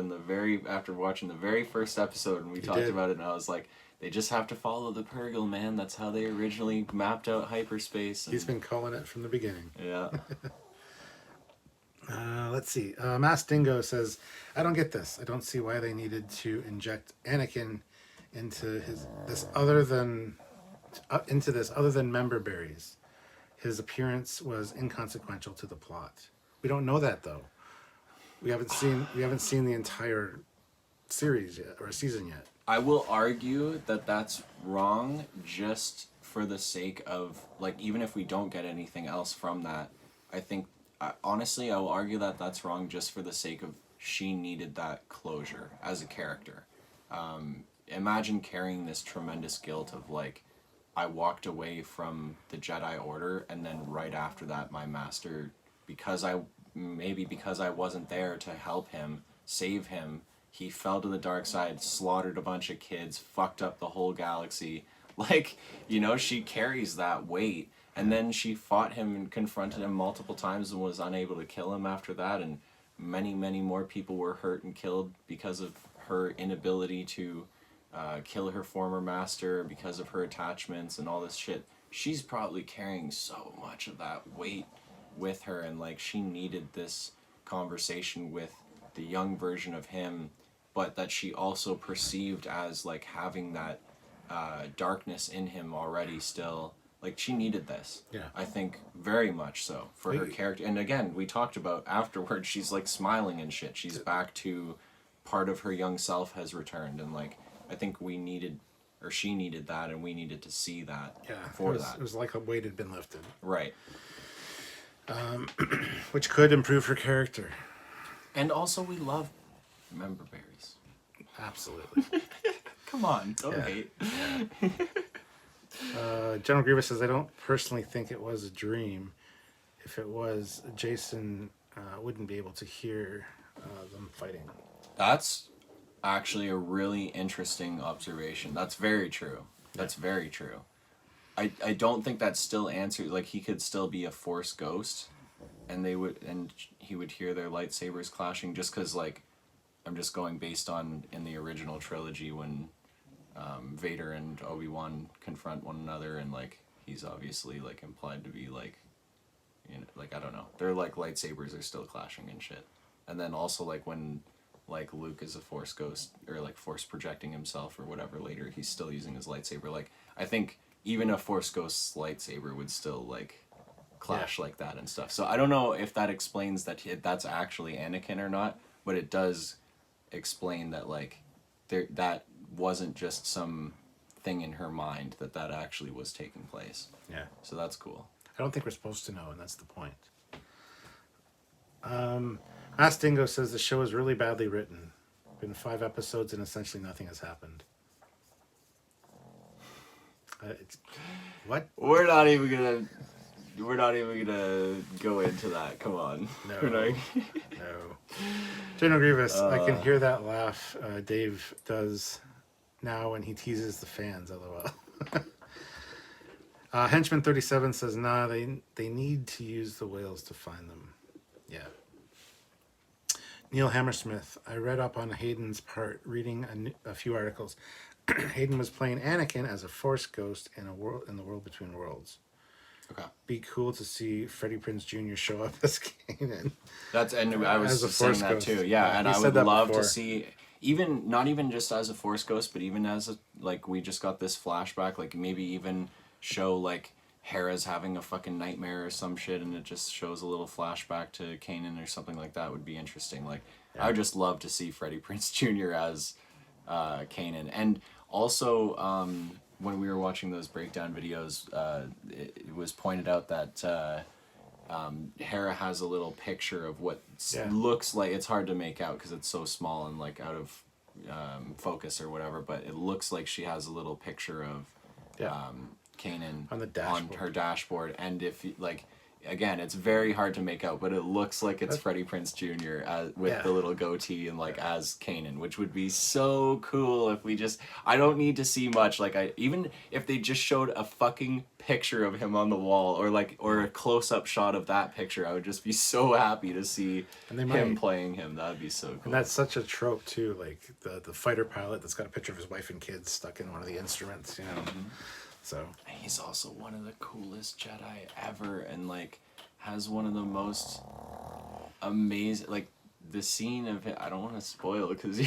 after watching the very first episode, and we talked about it, and I was like, they just have to follow the Purrgil, man. That's how they originally mapped out hyperspace. He's been calling it from the beginning. Yeah. Let's see. Mass Dingo says, I don't get this. I don't see why they needed to inject Anakin into this other than member berries. His appearance was inconsequential to the plot. We don't know that though. We haven't seen the entire series yet, or season yet. I will argue that that's wrong just for the sake of, like, even if we don't get anything else from that, I think, honestly, I will argue that that's wrong just for the sake of she needed that closure as a character. Imagine carrying this tremendous guilt of, like, I walked away from the Jedi Order, and then right after that, my master, because I wasn't there to help him, save him, he fell to the dark side, slaughtered a bunch of kids, fucked up the whole galaxy. Like, she carries that weight, and then she fought him and confronted him multiple times and was unable to kill him after that, and many, many more people were hurt and killed because of her inability to kill her former master, because of her attachments and all this shit. She's probably carrying so much of that weight with her, and, like, she needed this conversation with the young version of him, but that she also perceived as, like, having that darkness in him already still. Like, she needed this. Yeah. I think very much so for her character. And again, we talked about afterwards, she's, like, smiling and shit. She's back to part of her young self has returned, and, like, I think she needed that, and we needed to see that that. It was like a weight had been lifted. Right. Which could improve her character. And also, we love member berries. Absolutely. Come on, don't hate. Yeah. General Grievous says, I don't personally think it was a dream. If it was, Jason wouldn't be able to hear them fighting. That's actually a really interesting observation. That's very true. That's very true. I don't think that still answers, like, he could still be a Force ghost, and he would hear their lightsabers clashing, just because, like, I'm just going based on in the original trilogy when Vader and Obi-Wan confront one another, and, like, he's obviously, like, implied to be, like, like, I don't know, their, like, lightsabers are still clashing and shit. And then also, like, when, like, Luke is a Force ghost, or, like, Force projecting himself or whatever later, he's still using his lightsaber. Like, I think even a Force ghost's lightsaber would still, like, clash like that and stuff. So I don't know if that explains that that's actually Anakin or not, but it does explain that, like, that wasn't just some thing in her mind, that actually was taking place. Yeah. So that's cool. I don't think we're supposed to know, and that's the point. Astingo says the show is really badly written. Been 5 episodes and essentially nothing has happened. What? We're not even gonna go into that. Come on. No. No. General Grievous, I can hear that laugh Dave does now when he teases the fans, lol. Henchman 37 says, nah, they need to use the whales to find them. Yeah. Neil Hammersmith, I read up on Hayden's part, reading a few articles. Hayden was playing Anakin as a Force ghost in the world between worlds. Okay. Be cool to see Freddie Prinze Jr. show up as Kanan. I was saying that ghost. too. Yeah, and I would love to see, not even just as a Force ghost, but even as like, we just got this flashback, like, maybe even show, like, Hera's having a fucking nightmare or some shit, and it just shows a little flashback to Kanan or something like that would be interesting. Like, I would just love to see Freddie Prinze Jr. as Kanan. And also, when we were watching those breakdown videos, it was pointed out that Hera has a little picture of what looks like, it's hard to make out because it's so small and like out of focus or whatever, but it looks like she has a little picture of Kanan on the dashboard. On her dashboard. And if like, again, it's very hard to make out, but it looks like it's Freddie Prinze Jr. With the little goatee and like as Kanan, which would be so cool if we just, I don't need to see much. Like, even if they just showed a fucking picture of him on the wall, or a close-up shot of that picture, I would just be so happy to see him playing him. That'd be so cool. And that's such a trope too, like the fighter pilot that's got a picture of his wife and kids stuck in one of the instruments, you know. So he's also one of the coolest Jedi ever, and like has one of the most amazing, like the scene of it, I don't want to spoil it because you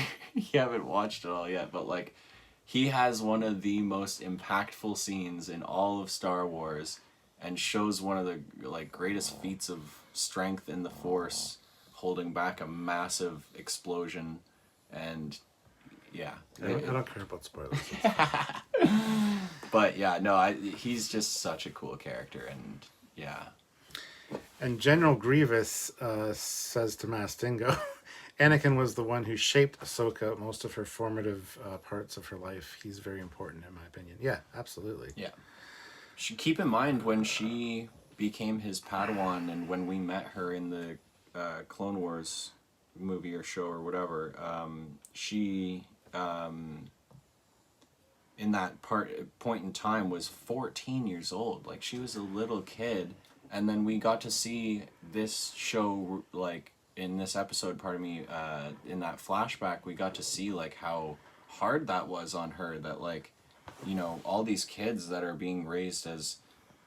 haven't watched it all yet, but like he has one of the most impactful scenes in all of Star Wars and shows one of the like greatest feats of strength in the Force, holding back a massive explosion. And I don't care about spoilers. But yeah, no, he's just such a cool character, and And General Grievous says to Mastingo, Anakin was the one who shaped Ahsoka most of her formative parts of her life. He's very important, in my opinion. Yeah, absolutely. Yeah. Keep in mind when she became his Padawan, and when we met her in the Clone Wars movie or show or whatever, she in that point in time was 14 years old. Like, she was a little kid, and then we got to see this show, like in this episode, in that flashback, we got to see like how hard that was on her, that like, you know, all these kids that are being raised as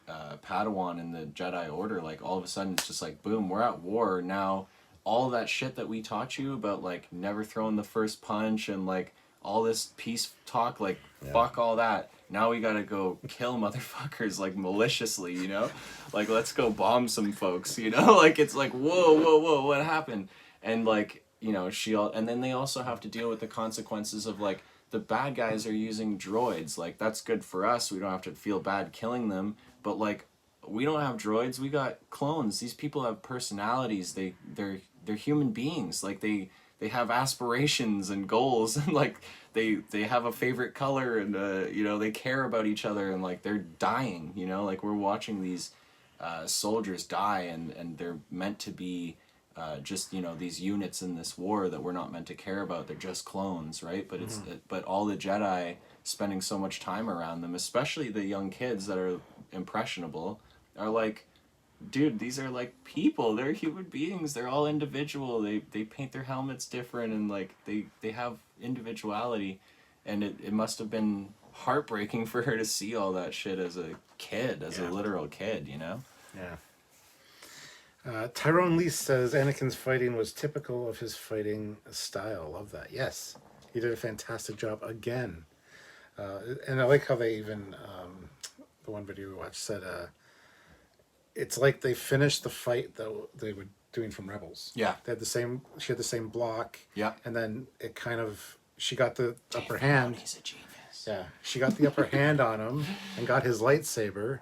Padawan in the Jedi Order, like all of a sudden it's just like, boom, we're at war now. All that shit that we taught you about, like never throwing the first punch and like all this peace talk, like fuck all that. Now we gotta go kill motherfuckers like maliciously, you know? Like, let's go bomb some folks, you know? Like, it's like, whoa, what happened? And like, you know, and then they also have to deal with the consequences of like, the bad guys are using droids. Like, that's good for us. We don't have to feel bad killing them. But like, we don't have droids. We got clones. These people have personalities. They're human beings. Like, they have aspirations and goals, and like they have a favorite color, and you know, they care about each other, and like they're dying, you know, like we're watching these soldiers die, and they're meant to be just, you know, these units in this war that we're not meant to care about. They're just clones, right? But but all the Jedi spending so much time around them, especially the young kids that are impressionable, are like, dude, these are like people. They're human beings. They're all individual. They paint their helmets different, and like they have individuality. And it must have been heartbreaking for her to see all that shit as a kid, as a literal kid, you know? Yeah. Tyrone Lee says Anakin's fighting was typical of his fighting style. Love that. Yes, he did a fantastic job again. And I like how they even, the one video we watched said, it's like they finished the fight that they were doing from Rebels. Yeah. They had she had the same block. Yeah. And then it kind of, she got the upper hand. He's a genius. Yeah. She got the upper hand on him and got his lightsaber,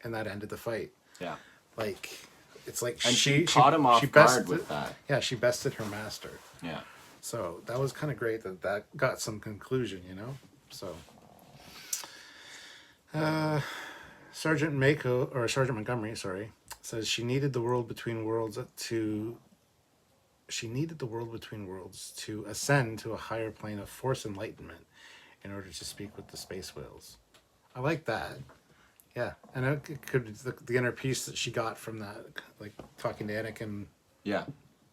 and that ended the fight. Yeah. Like, it's like and she caught him off guard with that. Yeah, she bested her master. Yeah. So that was kind of great that got some conclusion, you know? So, Sergeant Montgomery, says she needed the world between worlds to ascend to a higher plane of Force enlightenment in order to speak with the space whales. I like that. Yeah, and it could the inner peace that she got from that, like talking to Anakin. Yeah.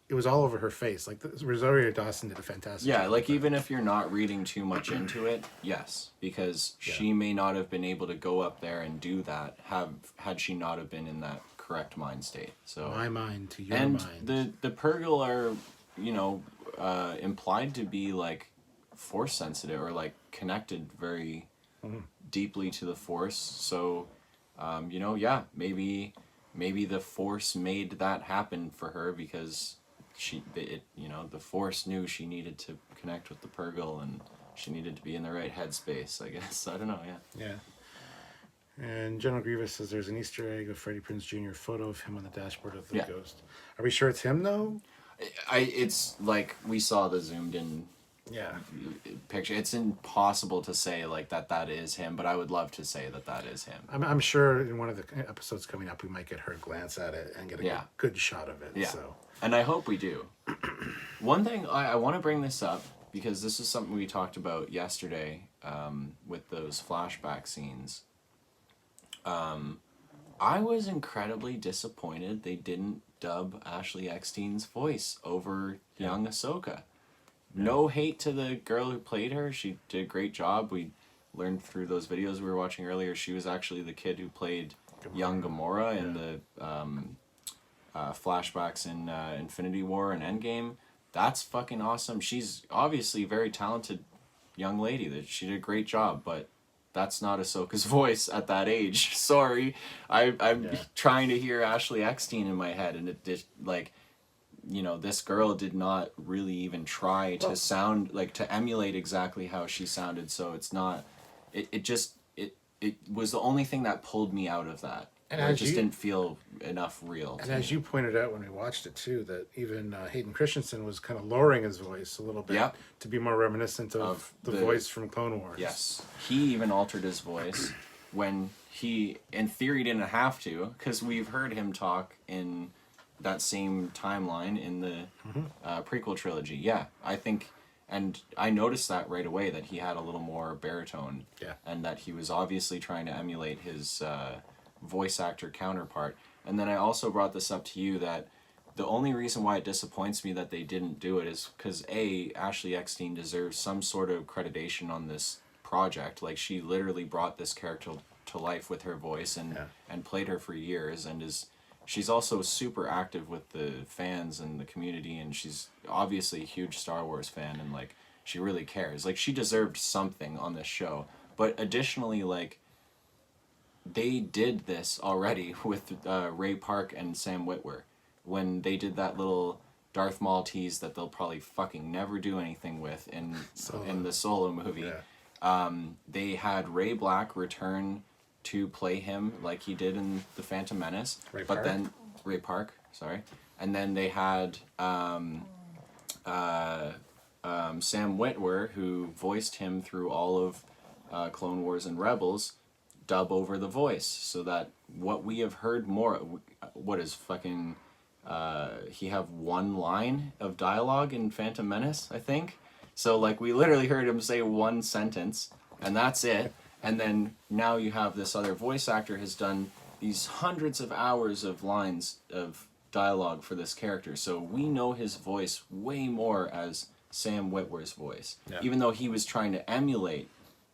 It was all over her face. Like, Rosario Dawson did a fantastic job. Yeah, like even if you're not reading too much into it, yes, because she may not have been able to go up there and do that had she not have been in that correct mind state. So my mind to your mind. And the Purrgil are, you know, implied to be like Force sensitive, or like connected very deeply to the Force. So yeah, maybe the Force made that happen for her because the Force knew she needed to connect with the Purgle and she needed to be in the right headspace, I guess. I don't know, yeah. Yeah. And General Grievous says there's an Easter egg of Freddie Prinze Jr. photo of him on the dashboard of the Yeah. Ghost. Are we sure it's him though? It's like we saw the zoomed in Yeah. picture. It's impossible to say like that is him, but I would love to say that is him. I'm sure in one of the episodes coming up we might get her glance at it and get a good shot of it. Yeah. So. And I hope we do. One thing I want to bring this up because this is something we talked about yesterday with those flashback scenes. I was incredibly disappointed they didn't dub Ashley Eckstein's voice over young Ahsoka. No hate to the girl who played her. She did a great job. We learned through those videos we were watching earlier, she was actually the kid who played young Gamora in the flashbacks in Infinity War and Endgame. That's fucking awesome. She's obviously a very talented young lady. That she did a great job, but that's not Ahsoka's voice at that age. Sorry. I'm trying to hear Ashley Eckstein in my head, and it just, like, this girl did not really even try to sound, like, to emulate exactly how she sounded, so it's not... It was the only thing that pulled me out of that. And it just didn't feel enough real. And as you pointed out when we watched it too, that even Hayden Christensen was kind of lowering his voice a little bit to be more reminiscent of the voice from Clone Wars. Yes. He even altered his voice when he, in theory, didn't have to, because we've heard him talk in that same timeline in the prequel trilogy. Yeah, I think... And I noticed that right away, that he had a little more baritone. Yeah. And that he was obviously trying to emulate his voice actor counterpart. And then I also brought this up to you, that the only reason why it disappoints me that they didn't do it is because, A, Ashley Eckstein deserves some sort of accreditation on this project. Like, she literally brought this character to life with her voice and played her for years, and she's also super active with the fans and the community, and she's obviously a huge Star Wars fan, and, like, she really cares. Like, she deserved something on this show. But additionally, like, they did this already with Ray Park and Sam Witwer when they did that little Darth Maul tease that they'll probably fucking never do anything with in the Solo movie. Yeah. They had Ray Black return to play him like he did in The Phantom Menace. Ray Park, sorry. And then they had Sam Witwer, who voiced him through all of Clone Wars and Rebels, dub over the voice, so that what we have heard more... What is fucking... he have one line of dialogue in Phantom Menace, I think? So, like, we literally heard him say one sentence, and that's it. And then now you have this other voice actor has done these hundreds of hours of lines of dialogue for this character. So we know his voice way more as Sam Witwer's voice, even though he was trying to emulate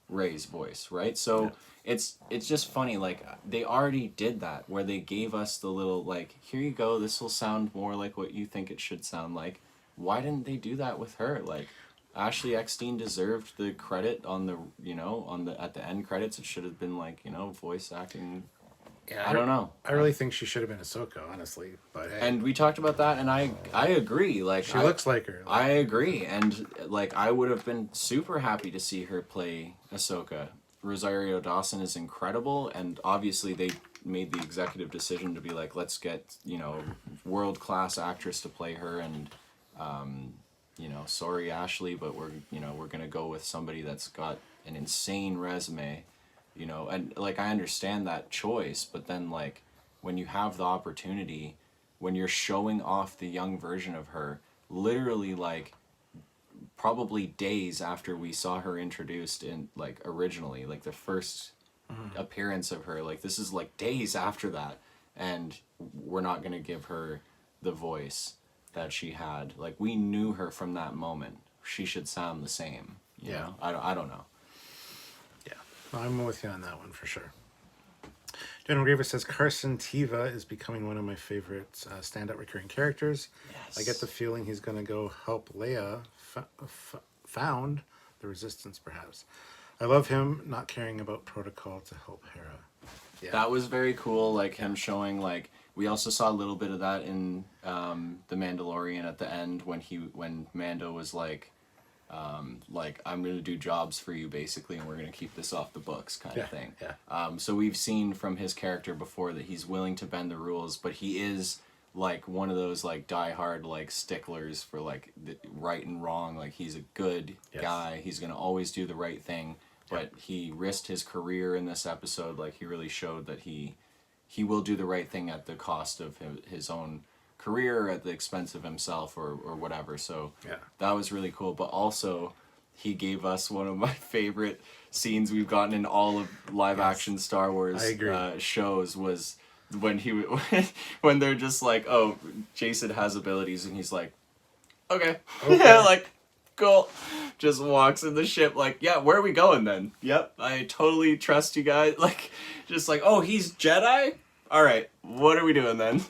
Ray's voice, right? So it's just funny, like, they already did that, where they gave us the little, like, here you go, this will sound more like what you think it should sound like. Why didn't they do that with her? Like, Ashley Eckstein deserved the credit on the, at the end credits. It should have been like, voice acting. Yeah, I don't know. I really think she should have been Ahsoka, honestly. But hey. And we talked about that, and I agree. Like, she looks like her. I agree, and like I would have been super happy to see her play Ahsoka. Rosario Dawson is incredible, and obviously they made the executive decision to be like, let's get world-class actress to play her, and sorry Ashley, but we're gonna go with somebody that's got an insane resume, and like I understand that choice, but then like when you have the opportunity, when you're showing off the young version of her, literally like probably days after we saw her introduced in like originally, like the first appearance of her, like this is like days after that, and we're not gonna give her the voice that she had. Like, we knew her from that moment. She should sound the same. You know? I don't know. Yeah, I'm with you on that one for sure. General Grievous says Carson Teva is becoming one of my favorite standout recurring characters. Yes. I get the feeling he's going to go help Leia found the Resistance, perhaps. I love him not caring about protocol to help Hera. Yeah. That was very cool. Like him showing like we also saw a little bit of that in the Mandalorian at the end when Mando was like I'm gonna do jobs for you basically, and we're gonna keep this off the books kind of thing. Yeah. So we've seen from his character before that he's willing to bend the rules, but he is like one of those like diehard like sticklers for like the right and wrong. Like he's a good guy. He's gonna always do the right thing. But he risked his career in this episode. Like he really showed that he will do the right thing at the cost of his own career, at the expense of himself or whatever. So that was really cool. But also, he gave us one of my favorite scenes we've gotten in all of live action Star Wars shows was when when they're just like, oh, Jason has abilities, and he's like, okay. Like, cool. Just walks in the ship like, yeah, where are we going then? Yep, I totally trust you guys. Like, just like, oh, he's Jedi? All right, what are we doing then?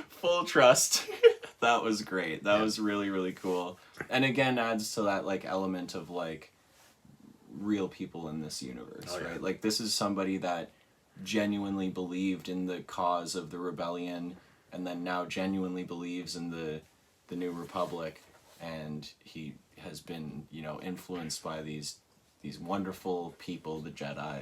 Full trust. That was great. That was really, really cool. And again, adds to that, like, element of, like, real people in this universe, right? Like, this is somebody that genuinely believed in the cause of the rebellion and then now genuinely believes in the New Republic, and he has been, you know, influenced by these wonderful people, the Jedi,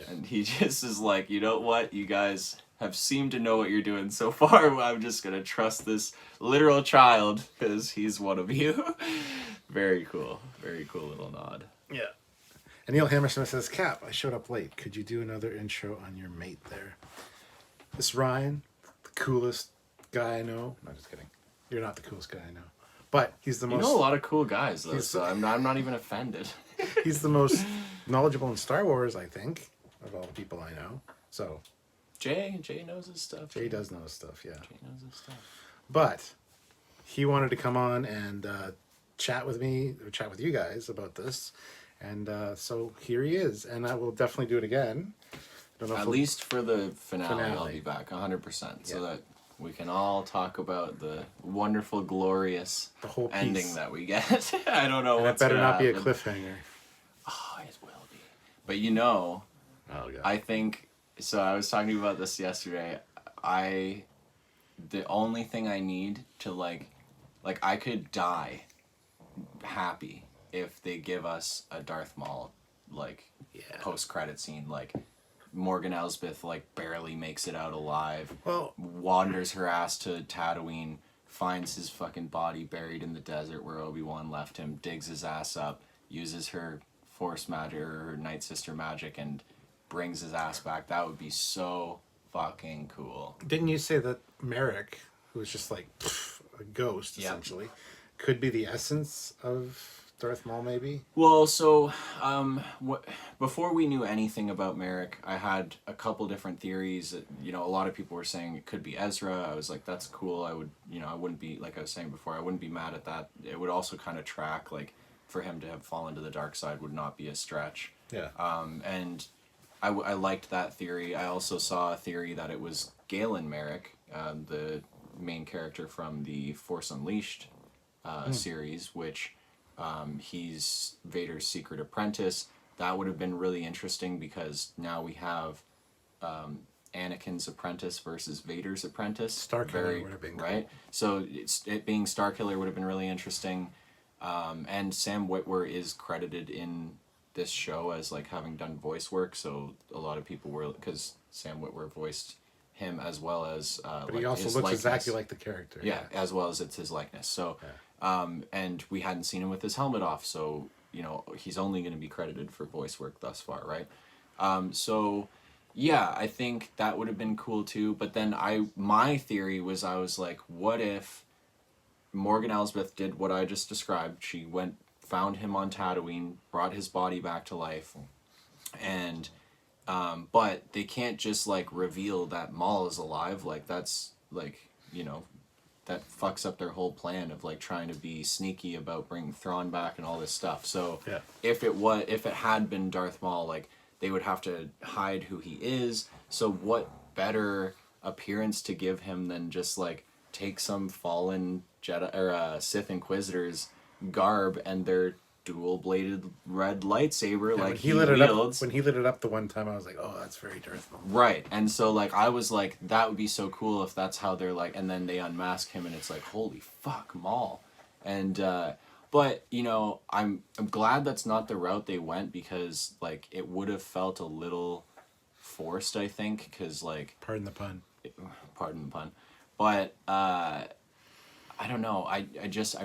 and he just is like, you know what, you guys have seemed to know what you're doing so far. I'm just gonna trust this literal child because he's one of you. Very cool little nod. Yeah. And Neil Hammersmith says, Cap, I showed up late. Could you do another intro on your mate there? This is Ryan, the coolest guy I know. No, just kidding. You're not the coolest guy I know. But he's the most... You know a lot of cool guys, though, so I'm not even offended. He's the most knowledgeable in Star Wars, I think, of all the people I know. So... Jay knows his stuff. Jay does know his stuff, yeah. Jay knows his stuff. But he wanted to come on and chat with me, or chat with you guys about this. And so here he is. And I will definitely do it again. Don't know At least for the finale, I'll be back 100%. So that we can all talk about the wonderful, glorious the whole piece. Ending that we get. I don't know what's it better not happen. be a cliffhanger. Oh, it will be. But you know, God. I think... So I was talking to you about this yesterday. The only thing I need to like I could die happy if they give us a Darth Maul post-credit scene, like Morgan Elsbeth like barely makes it out alive. Well, wanders her ass to Tatooine, finds his fucking body buried in the desert where Obi-Wan left him, digs his ass up, uses her Force magic or her Night Sister magic, and brings his ass back. That would be so fucking cool. Didn't you say that Merrick, who was just like a ghost essentially, could be the essence of Darth Maul, maybe? Well, so before we knew anything about Merrick, I had a couple different theories. You know, a lot of people were saying it could be Ezra. I was like, that's cool. I wouldn't be, like I was saying before, I wouldn't be mad at that. It would also kind of track, like, for him to have fallen to the dark side would not be a stretch. Yeah. And I liked that theory. I also saw a theory that it was Galen Merrick, the main character from the Force Unleashed series, which he's Vader's secret apprentice. That would have been really interesting because now we have Anakin's apprentice versus Vader's apprentice. Starkiller would have been right. Cool. So it being Starkiller would have been really interesting. And Sam Witwer is credited in this show as like having done voice work, so a lot of people were, because Sam Witwer voiced him as well as but he also looks exactly like the character, as well as it's his likeness, so and we hadn't seen him with his helmet off, so you know he's only going to be credited for voice work thus far, right? So yeah, I think that would have been cool too, but then my theory was, I was like, what if Morgan Elsbeth did what I just described? She found him on Tatooine, brought his body back to life, and but they can't just like reveal that Maul is alive. Like that's like, you know, that fucks up their whole plan of like trying to be sneaky about bringing Thrawn back and all this stuff. So if it had been Darth Maul, like they would have to hide who he is. So what better appearance to give him than just like take some fallen Jedi or Sith Inquisitors garb and they're dual-bladed red lightsaber Yeah, like when he lit it up, wields. when he lit it up the one time, I was like, oh, that's very Darth Maul. Right. And so like I was like, that would be so cool if that's how they're like, and then they unmask him and it's like, holy fuck, Maul. And but you know, I'm glad that's not the route they went, because like it would have felt a little forced, I think, because like, Pardon the pun. pardon the pun, but I don't know. I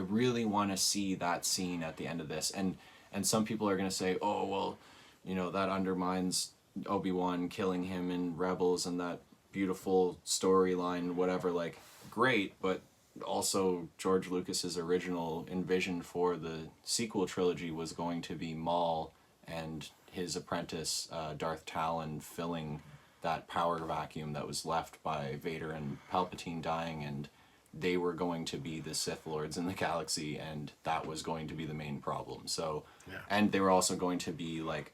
really want to see that scene at the end of this, and some people are gonna say, oh well, you know, that undermines Obi-Wan killing him in Rebels and that beautiful storyline, whatever. Like, great, but also George Lucas's original envision for the sequel trilogy was going to be Maul and his apprentice Darth Talon filling that power vacuum that was left by Vader and Palpatine dying, and they were going to be the Sith Lords in the galaxy, and that was going to be the main problem. So, Yeah. and they were also going to be like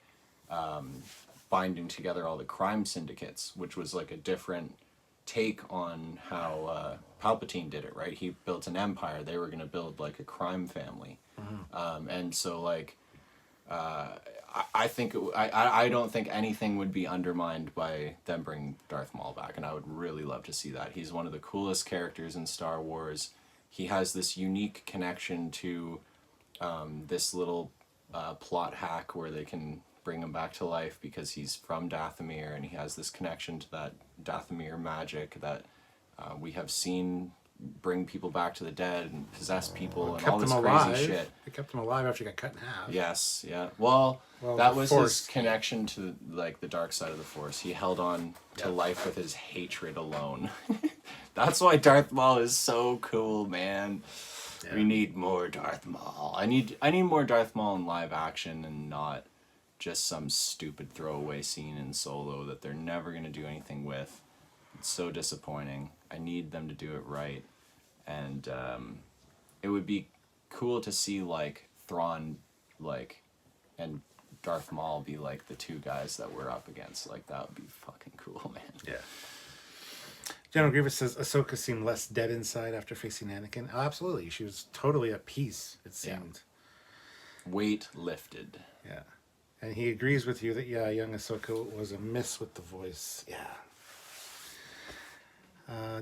binding together all the crime syndicates, which was like a different take on how Palpatine did it, right? He built an empire. They were going to build like a crime family. And so like, I think I don't think anything would be undermined by them bringing Darth Maul back, and I would really love to see that. He's one of the coolest characters in Star Wars. He has this unique connection to this little plot hack where they can bring him back to life because he's from Dathomir, and he has this connection to that Dathomir magic that we have seen bring people back to the dead and possess people and all this crazy shit. They kept him alive after he got cut in half. Yes, yeah. Well, Well, that the was Force. his connection to like the dark side of the Force. He held on to life with his hatred alone. That's why Darth Maul is so cool, man. Yeah. We need more Darth Maul. I need more Darth Maul in live action, and not just some stupid throwaway scene in Solo that they're never going to do anything with. It's so disappointing. I need them to do it right. And it would be cool to see like Thrawn like and Darth Maul be like the two guys that we're up against. Like, that would be fucking cool, man. Yeah. General Grievous says Ahsoka seemed less dead inside after facing Anakin. Oh, absolutely. She was totally at peace, it seemed. Weight lifted. Yeah. And he agrees with you that, yeah, young Ahsoka was a miss with the voice. Yeah.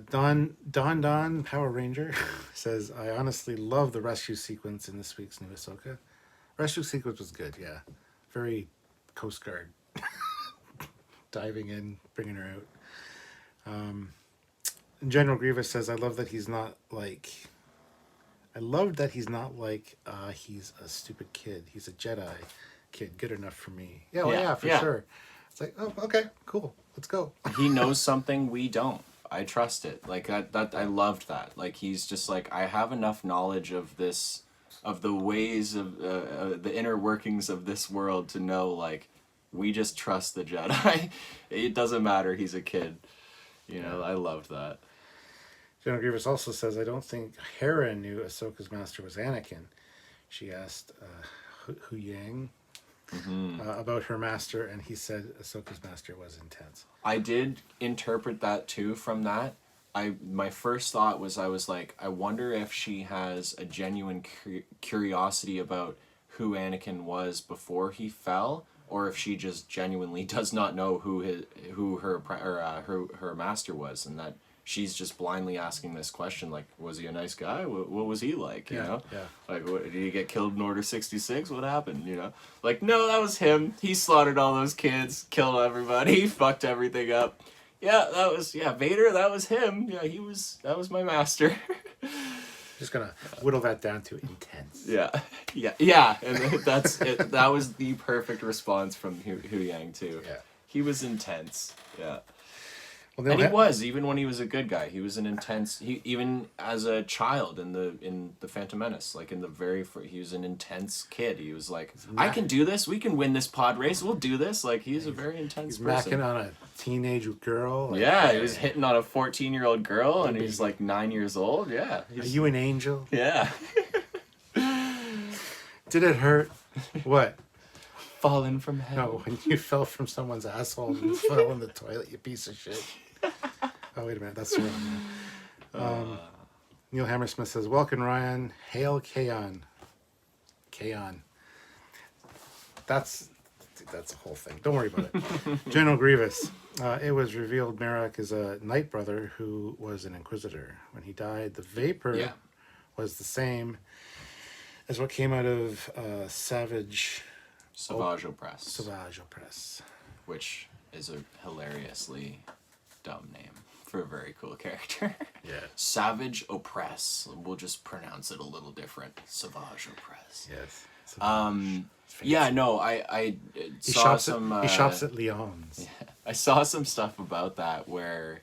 Don Power Ranger says, I honestly love the rescue sequence in this week's new Ahsoka. Rescue sequence was good, yeah. Very Coast Guard. Diving in, bringing her out. General Grievous says, I love that he's not like... he's a stupid kid. He's a Jedi kid. Good enough for me. Yeah, well, yeah, for sure. It's like, oh, okay, cool. Let's go. He knows something we don't. I trust it. Like, that I loved that. Like, he's just like, I have enough knowledge of this, of the ways of the inner workings of this world to know, like, we just trust the Jedi. It doesn't matter. He's a kid. You know, I loved that. General Grievous also says, I don't think Hera knew Ahsoka's master was Anakin. She asked Hu Yang about her master, and he said Ahsoka's master was intense. I did interpret that too from that. My first thought was, I was like, I wonder if she has a genuine curiosity about who Anakin was before he fell, or if she just genuinely does not know who her master was, and that she's just blindly asking this question, like, was he a nice guy? What was he like, you know? Yeah. Like, did he get killed in Order 66? What happened, you know? Like, no, that was him. He slaughtered all those kids, killed everybody, fucked everything up. Yeah, Vader, that was him. Yeah, that was my master. Just gonna whittle that down to intense. Yeah, and that's it. That was the perfect response from Hu Yang, too. Yeah. He was intense, yeah. Well, And he was, even when he was a good guy, he was an intense. Even as a child in the Phantom Menace, like in the he was an intense kid. He was like, I can do this. We can win this pod race. We'll do this. Like, he's a very intense person. Macking on a teenage girl. Like, yeah, he was hitting on a 14-year-old girl, and he's like 9 years old. Yeah. Are you an angel? Yeah. Did it hurt? What? Fallen from heaven. No, when you fell from someone's asshole and fell in the toilet, you piece of shit. Oh, wait a minute. That's the wrong one. Neil Hammersmith says, Welcome, Ryan. Hail Kaon. Kaon. that's a whole thing. Don't worry about it. General Grievous. It was revealed Merrick is a Night Brother who was an Inquisitor. When he died, the vapor was the same as what came out of Savage Opress. Savage Opress. Which is a hilariously dumb name for a very cool character. Yeah. Savage Opress. We'll just pronounce it a little different. Savage Opress. Yes. Yeah, no, I saw some... he shops at Lyon's. Yeah, I saw some stuff about that where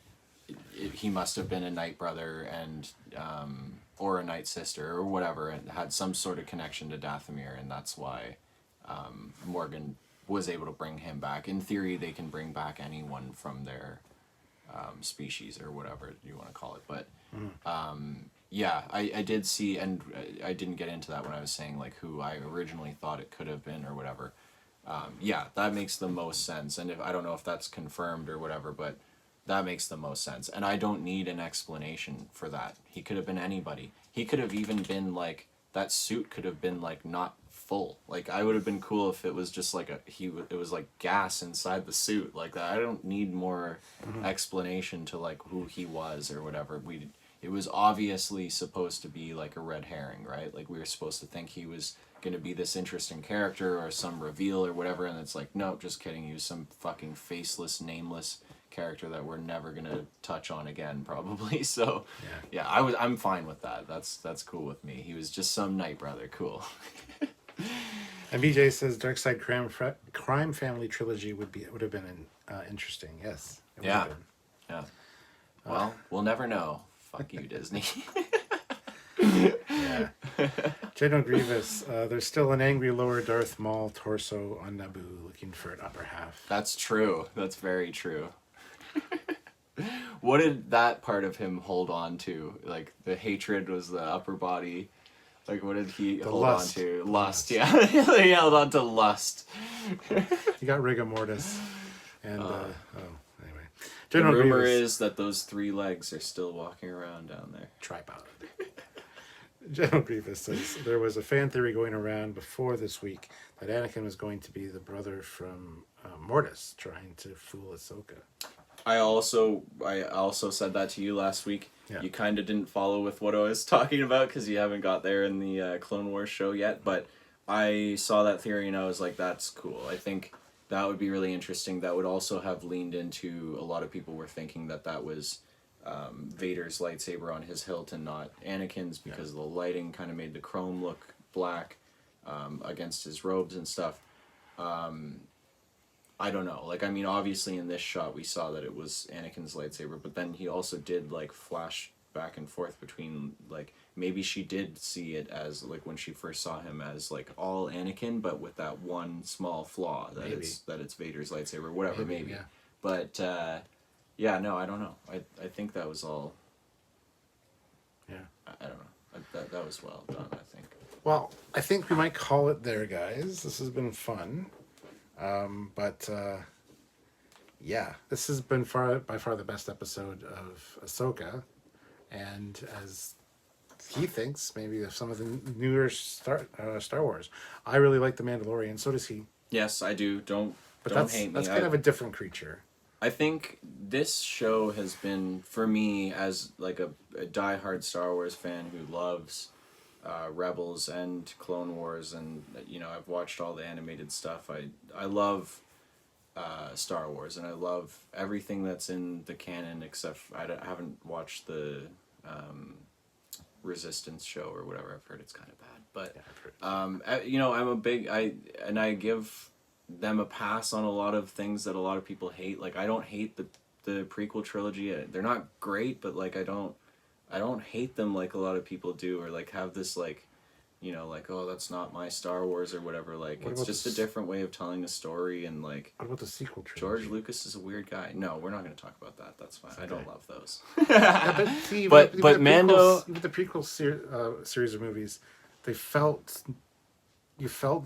he must have been a Night Brother and... or a Night Sister or whatever, and had some sort of connection to Dathomir, and that's why Morgan was able to bring him back. In theory, they can bring back anyone from their species or whatever you want to call it. But yeah, I did see, and I didn't get into that when I was saying like who I originally thought it could have been or whatever. Yeah, that makes the most sense. And I don't know if that's confirmed or whatever, but that makes the most sense. And I don't need an explanation for that. He could have been anybody. He could have even been like, that suit could have been like not full. Like I would have been cool if it was just like it was like gas inside the suit like that. I don't need more explanation to like who he was or whatever. It was obviously supposed to be like a red herring, right? Like we were supposed to think he was going to be this interesting character or some reveal or whatever, and it's like, nope, just kidding. He was some fucking faceless, nameless character that we're never gonna touch on again, probably. So yeah, I'm fine with that. That's cool with me. He was just some Night Brother. Cool. And BJ says Darkside Crime Family trilogy would have been interesting. Yes. It would have been. Yeah. Well, we'll never know. Fuck you, Disney. Yeah. General Grievous. There's still an angry lower Darth Maul torso on Naboo looking for an upper half. That's true. That's very true. What did that part of him hold on to? Like the hatred was the upper body. Like what did he hold on to? Lust. Yeah. He held on to lust. He got rigor mortis. And anyway. The rumor is that those 3 legs are still walking around down there. Tripod. General Grievous says there was a fan theory going around before this week that Anakin was going to be the brother from Mortis trying to fool Ahsoka. I also said that to you last week. Yeah. You kind of didn't follow with what I was talking about because you haven't got there in the Clone Wars show yet. But I saw that theory and I was like, that's cool. I think that would be really interesting. That would also have leaned into a lot of people were thinking that was Vader's lightsaber on his hilt and not Anakin's because the lighting kind of made the chrome look black against his robes and stuff. I don't know. Like, I mean, obviously in this shot we saw that it was Anakin's lightsaber, but then he also did, like, flash back and forth between, like, maybe she did see it as, like, when she first saw him as, like, all Anakin, but with that one small flaw that it's Vader's lightsaber, whatever, maybe. Yeah. But, yeah, no, I don't know. I think that was all... Yeah. I don't know. That was well done, I think. Well, I think we might call it there, guys. This has been fun. Yeah, this has been by far the best episode of Ahsoka, and as he thinks, maybe of some of the newer Star Wars. I really like The Mandalorian, so does he. Yes, I do. Don't hate me. That's kind of a different creature. I think this show has been, for me, as like a diehard Star Wars fan who loves Rebels and Clone Wars, and you know, I've watched all the animated stuff. I love Star Wars, and I love everything that's in the canon except I haven't watched the Resistance show or whatever. I've heard it's kind of bad, but you know, I'm a big I give them a pass on a lot of things that a lot of people hate. Like I don't hate the prequel trilogy. They're not great, but like I don't hate them like a lot of people do, or like have this like, you know, like, oh, that's not my Star Wars or whatever. Like it's just a different way of telling a story. And like, what about the sequel trilogy? George Lucas is a weird guy. No, we're not going to talk about that. That's fine. Okay. I don't love those. but Mando, with the prequel series of movies, you felt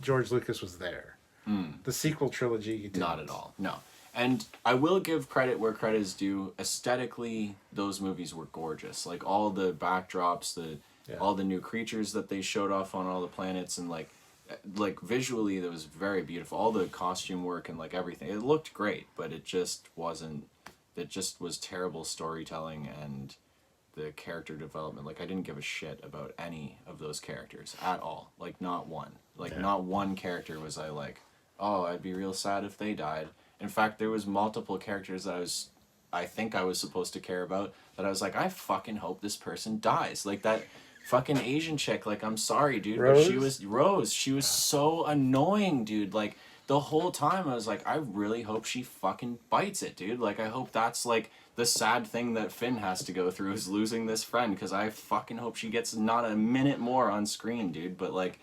George Lucas was there. The sequel trilogy, you didn't. Not at all. No. And I will give credit where credit is due. Aesthetically, those movies were gorgeous. Like all the backdrops, all the new creatures that they showed off on all the planets, and like like visually that was very beautiful. All the costume work and like everything, it looked great, but it just wasn't. It just was terrible storytelling and the character development. Like I didn't give a shit about any of those characters at all. Like not one. Like not one character was I like, oh, I'd be real sad if they died. In fact, there was multiple characters that I think I was supposed to care about that I was like, I fucking hope this person dies. Like that fucking Asian chick, like I'm sorry, dude, Rose? but she was so annoying, dude. Like the whole time I was like, I really hope she fucking bites it, dude. Like I hope that's like the sad thing that Finn has to go through is losing this friend, because I fucking hope she gets not a minute more on screen, dude. But like,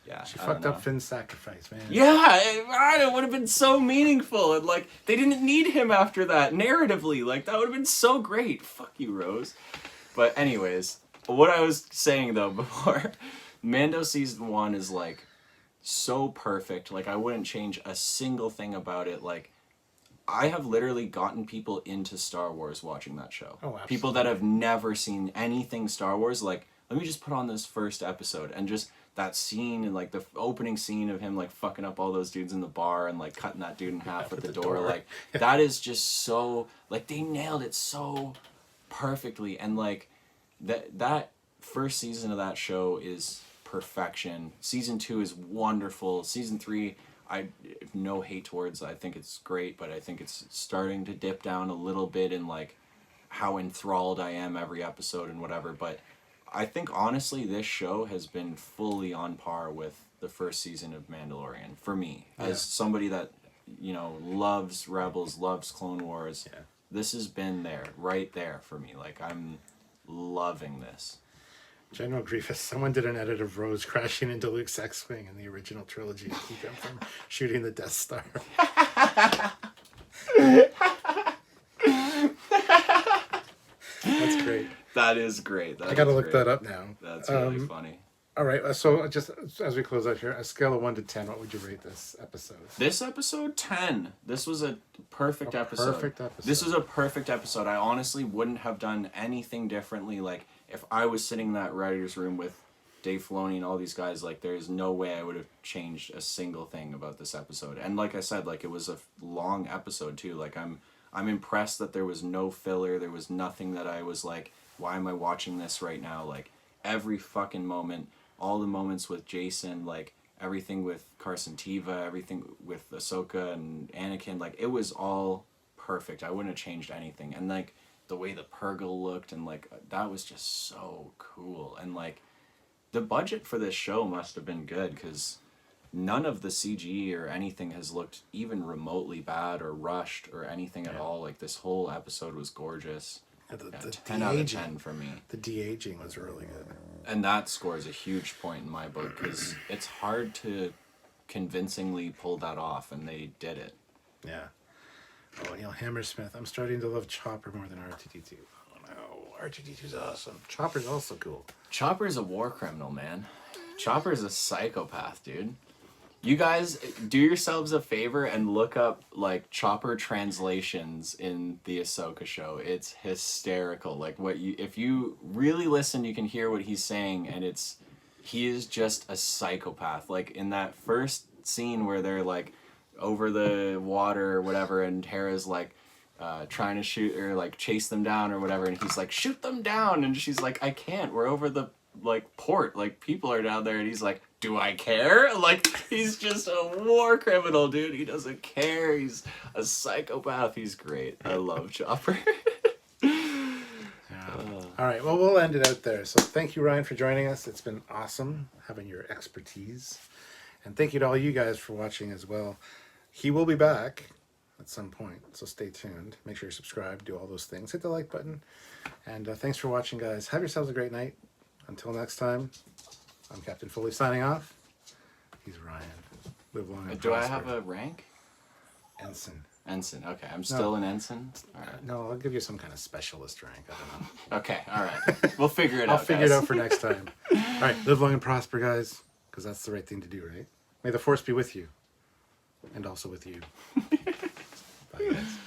yeah, She fucked up Finn's sacrifice, man. Yeah, it would have been so meaningful, and like they didn't need him after that narratively. Like that would have been so great. Fuck you, Rose. But anyways, what I was saying though before, Mando season 1 is like so perfect. Like I wouldn't change a single thing about it. Like I have literally gotten people into Star Wars watching that show. Oh, absolutely. People that have never seen anything Star Wars, like let me just put on this first episode and just that scene and like the opening scene of him like fucking up all those dudes in the bar and like cutting that dude in half at the door. Like that is just so like they nailed it so perfectly, and like that first season of that show is perfection. Season 2 is wonderful. Season 3, I no hate towards. I think it's great, but I think it's starting to dip down a little bit in like how enthralled I am every episode and whatever. But I think honestly this show has been fully on par with the first season of Mandalorian for me, as somebody that, you know, loves Rebels, loves Clone Wars. Yeah. This has been right there for me. Like I'm loving this. General Grievous, someone did an edit of Rose crashing into Luke's X-Wing in the original trilogy to keep him from shooting the Death Star. That's great. That is great. I gotta look that up now. That's really funny. All right, so just as we close out here, a scale of 1 to 10, what would you rate this episode? This episode, 10. This was a perfect episode. Perfect episode. This was a perfect episode. I honestly wouldn't have done anything differently. Like, if I was sitting in that writer's room with Dave Filoni and all these guys, like, there's no way I would have changed a single thing about this episode. And like I said, like, it was a long episode, too. Like, I'm impressed that there was no filler. There was nothing that I was like, why am I watching this right now? Like, every fucking moment, all the moments with Jason, like, everything with Carson Teva, everything with Ahsoka and Anakin, like, it was all perfect. I wouldn't have changed anything. And, like, the way the Purgle looked, and, like, that was just so cool. And, like, the budget for this show must have been good, because none of the CG or anything has looked even remotely bad or rushed or anything at all. Like, this whole episode was gorgeous. The 10 out of 10 for me. The de-aging was really good. And that scores a huge point in my book, because it's hard to convincingly pull that off, and they did it. Yeah. Oh, Neil Hammersmith, I'm starting to love Chopper more than R2-D2. Oh no, R2-D2's awesome. Chopper's also cool. Chopper's a war criminal, man. Chopper's a psychopath, dude. You guys, do yourselves a favor and look up, like, Chopper translations in the Ahsoka show. It's hysterical. Like, if you really listen, you can hear what he's saying, and he is just a psychopath. Like, in that first scene where they're, like, over the water or whatever, and Hera's, like, trying to shoot, or, like, chase them down or whatever, and he's like, shoot them down, and she's like, I can't, we're over the, like, port, like, people are down there, and he's like, do I care? Like, he's just a war criminal, dude. He doesn't care. He's a psychopath. He's great. I love Chopper. All right, well, we'll end it out there. So thank you, Ryan, for joining us. It's been awesome having your expertise. And thank you to all you guys for watching as well. He will be back at some point, so stay tuned. Make sure you're subscribed, do all those things. Hit the like button. And thanks for watching, guys. Have yourselves a great night. Until next time, I'm Captain Foley signing off. He's Ryan. Live long and Do I prosper. have a rank? Ensign. Ensign. Okay, I'm still an ensign? All right. No, I'll give you some kind of specialist rank. I don't know. Okay, all right. We'll figure it out, I'll figure it guys. out for next time. All right, live long and prosper, guys, because that's the right thing to do, right? May the Force be with you, and also with you. Bye, guys.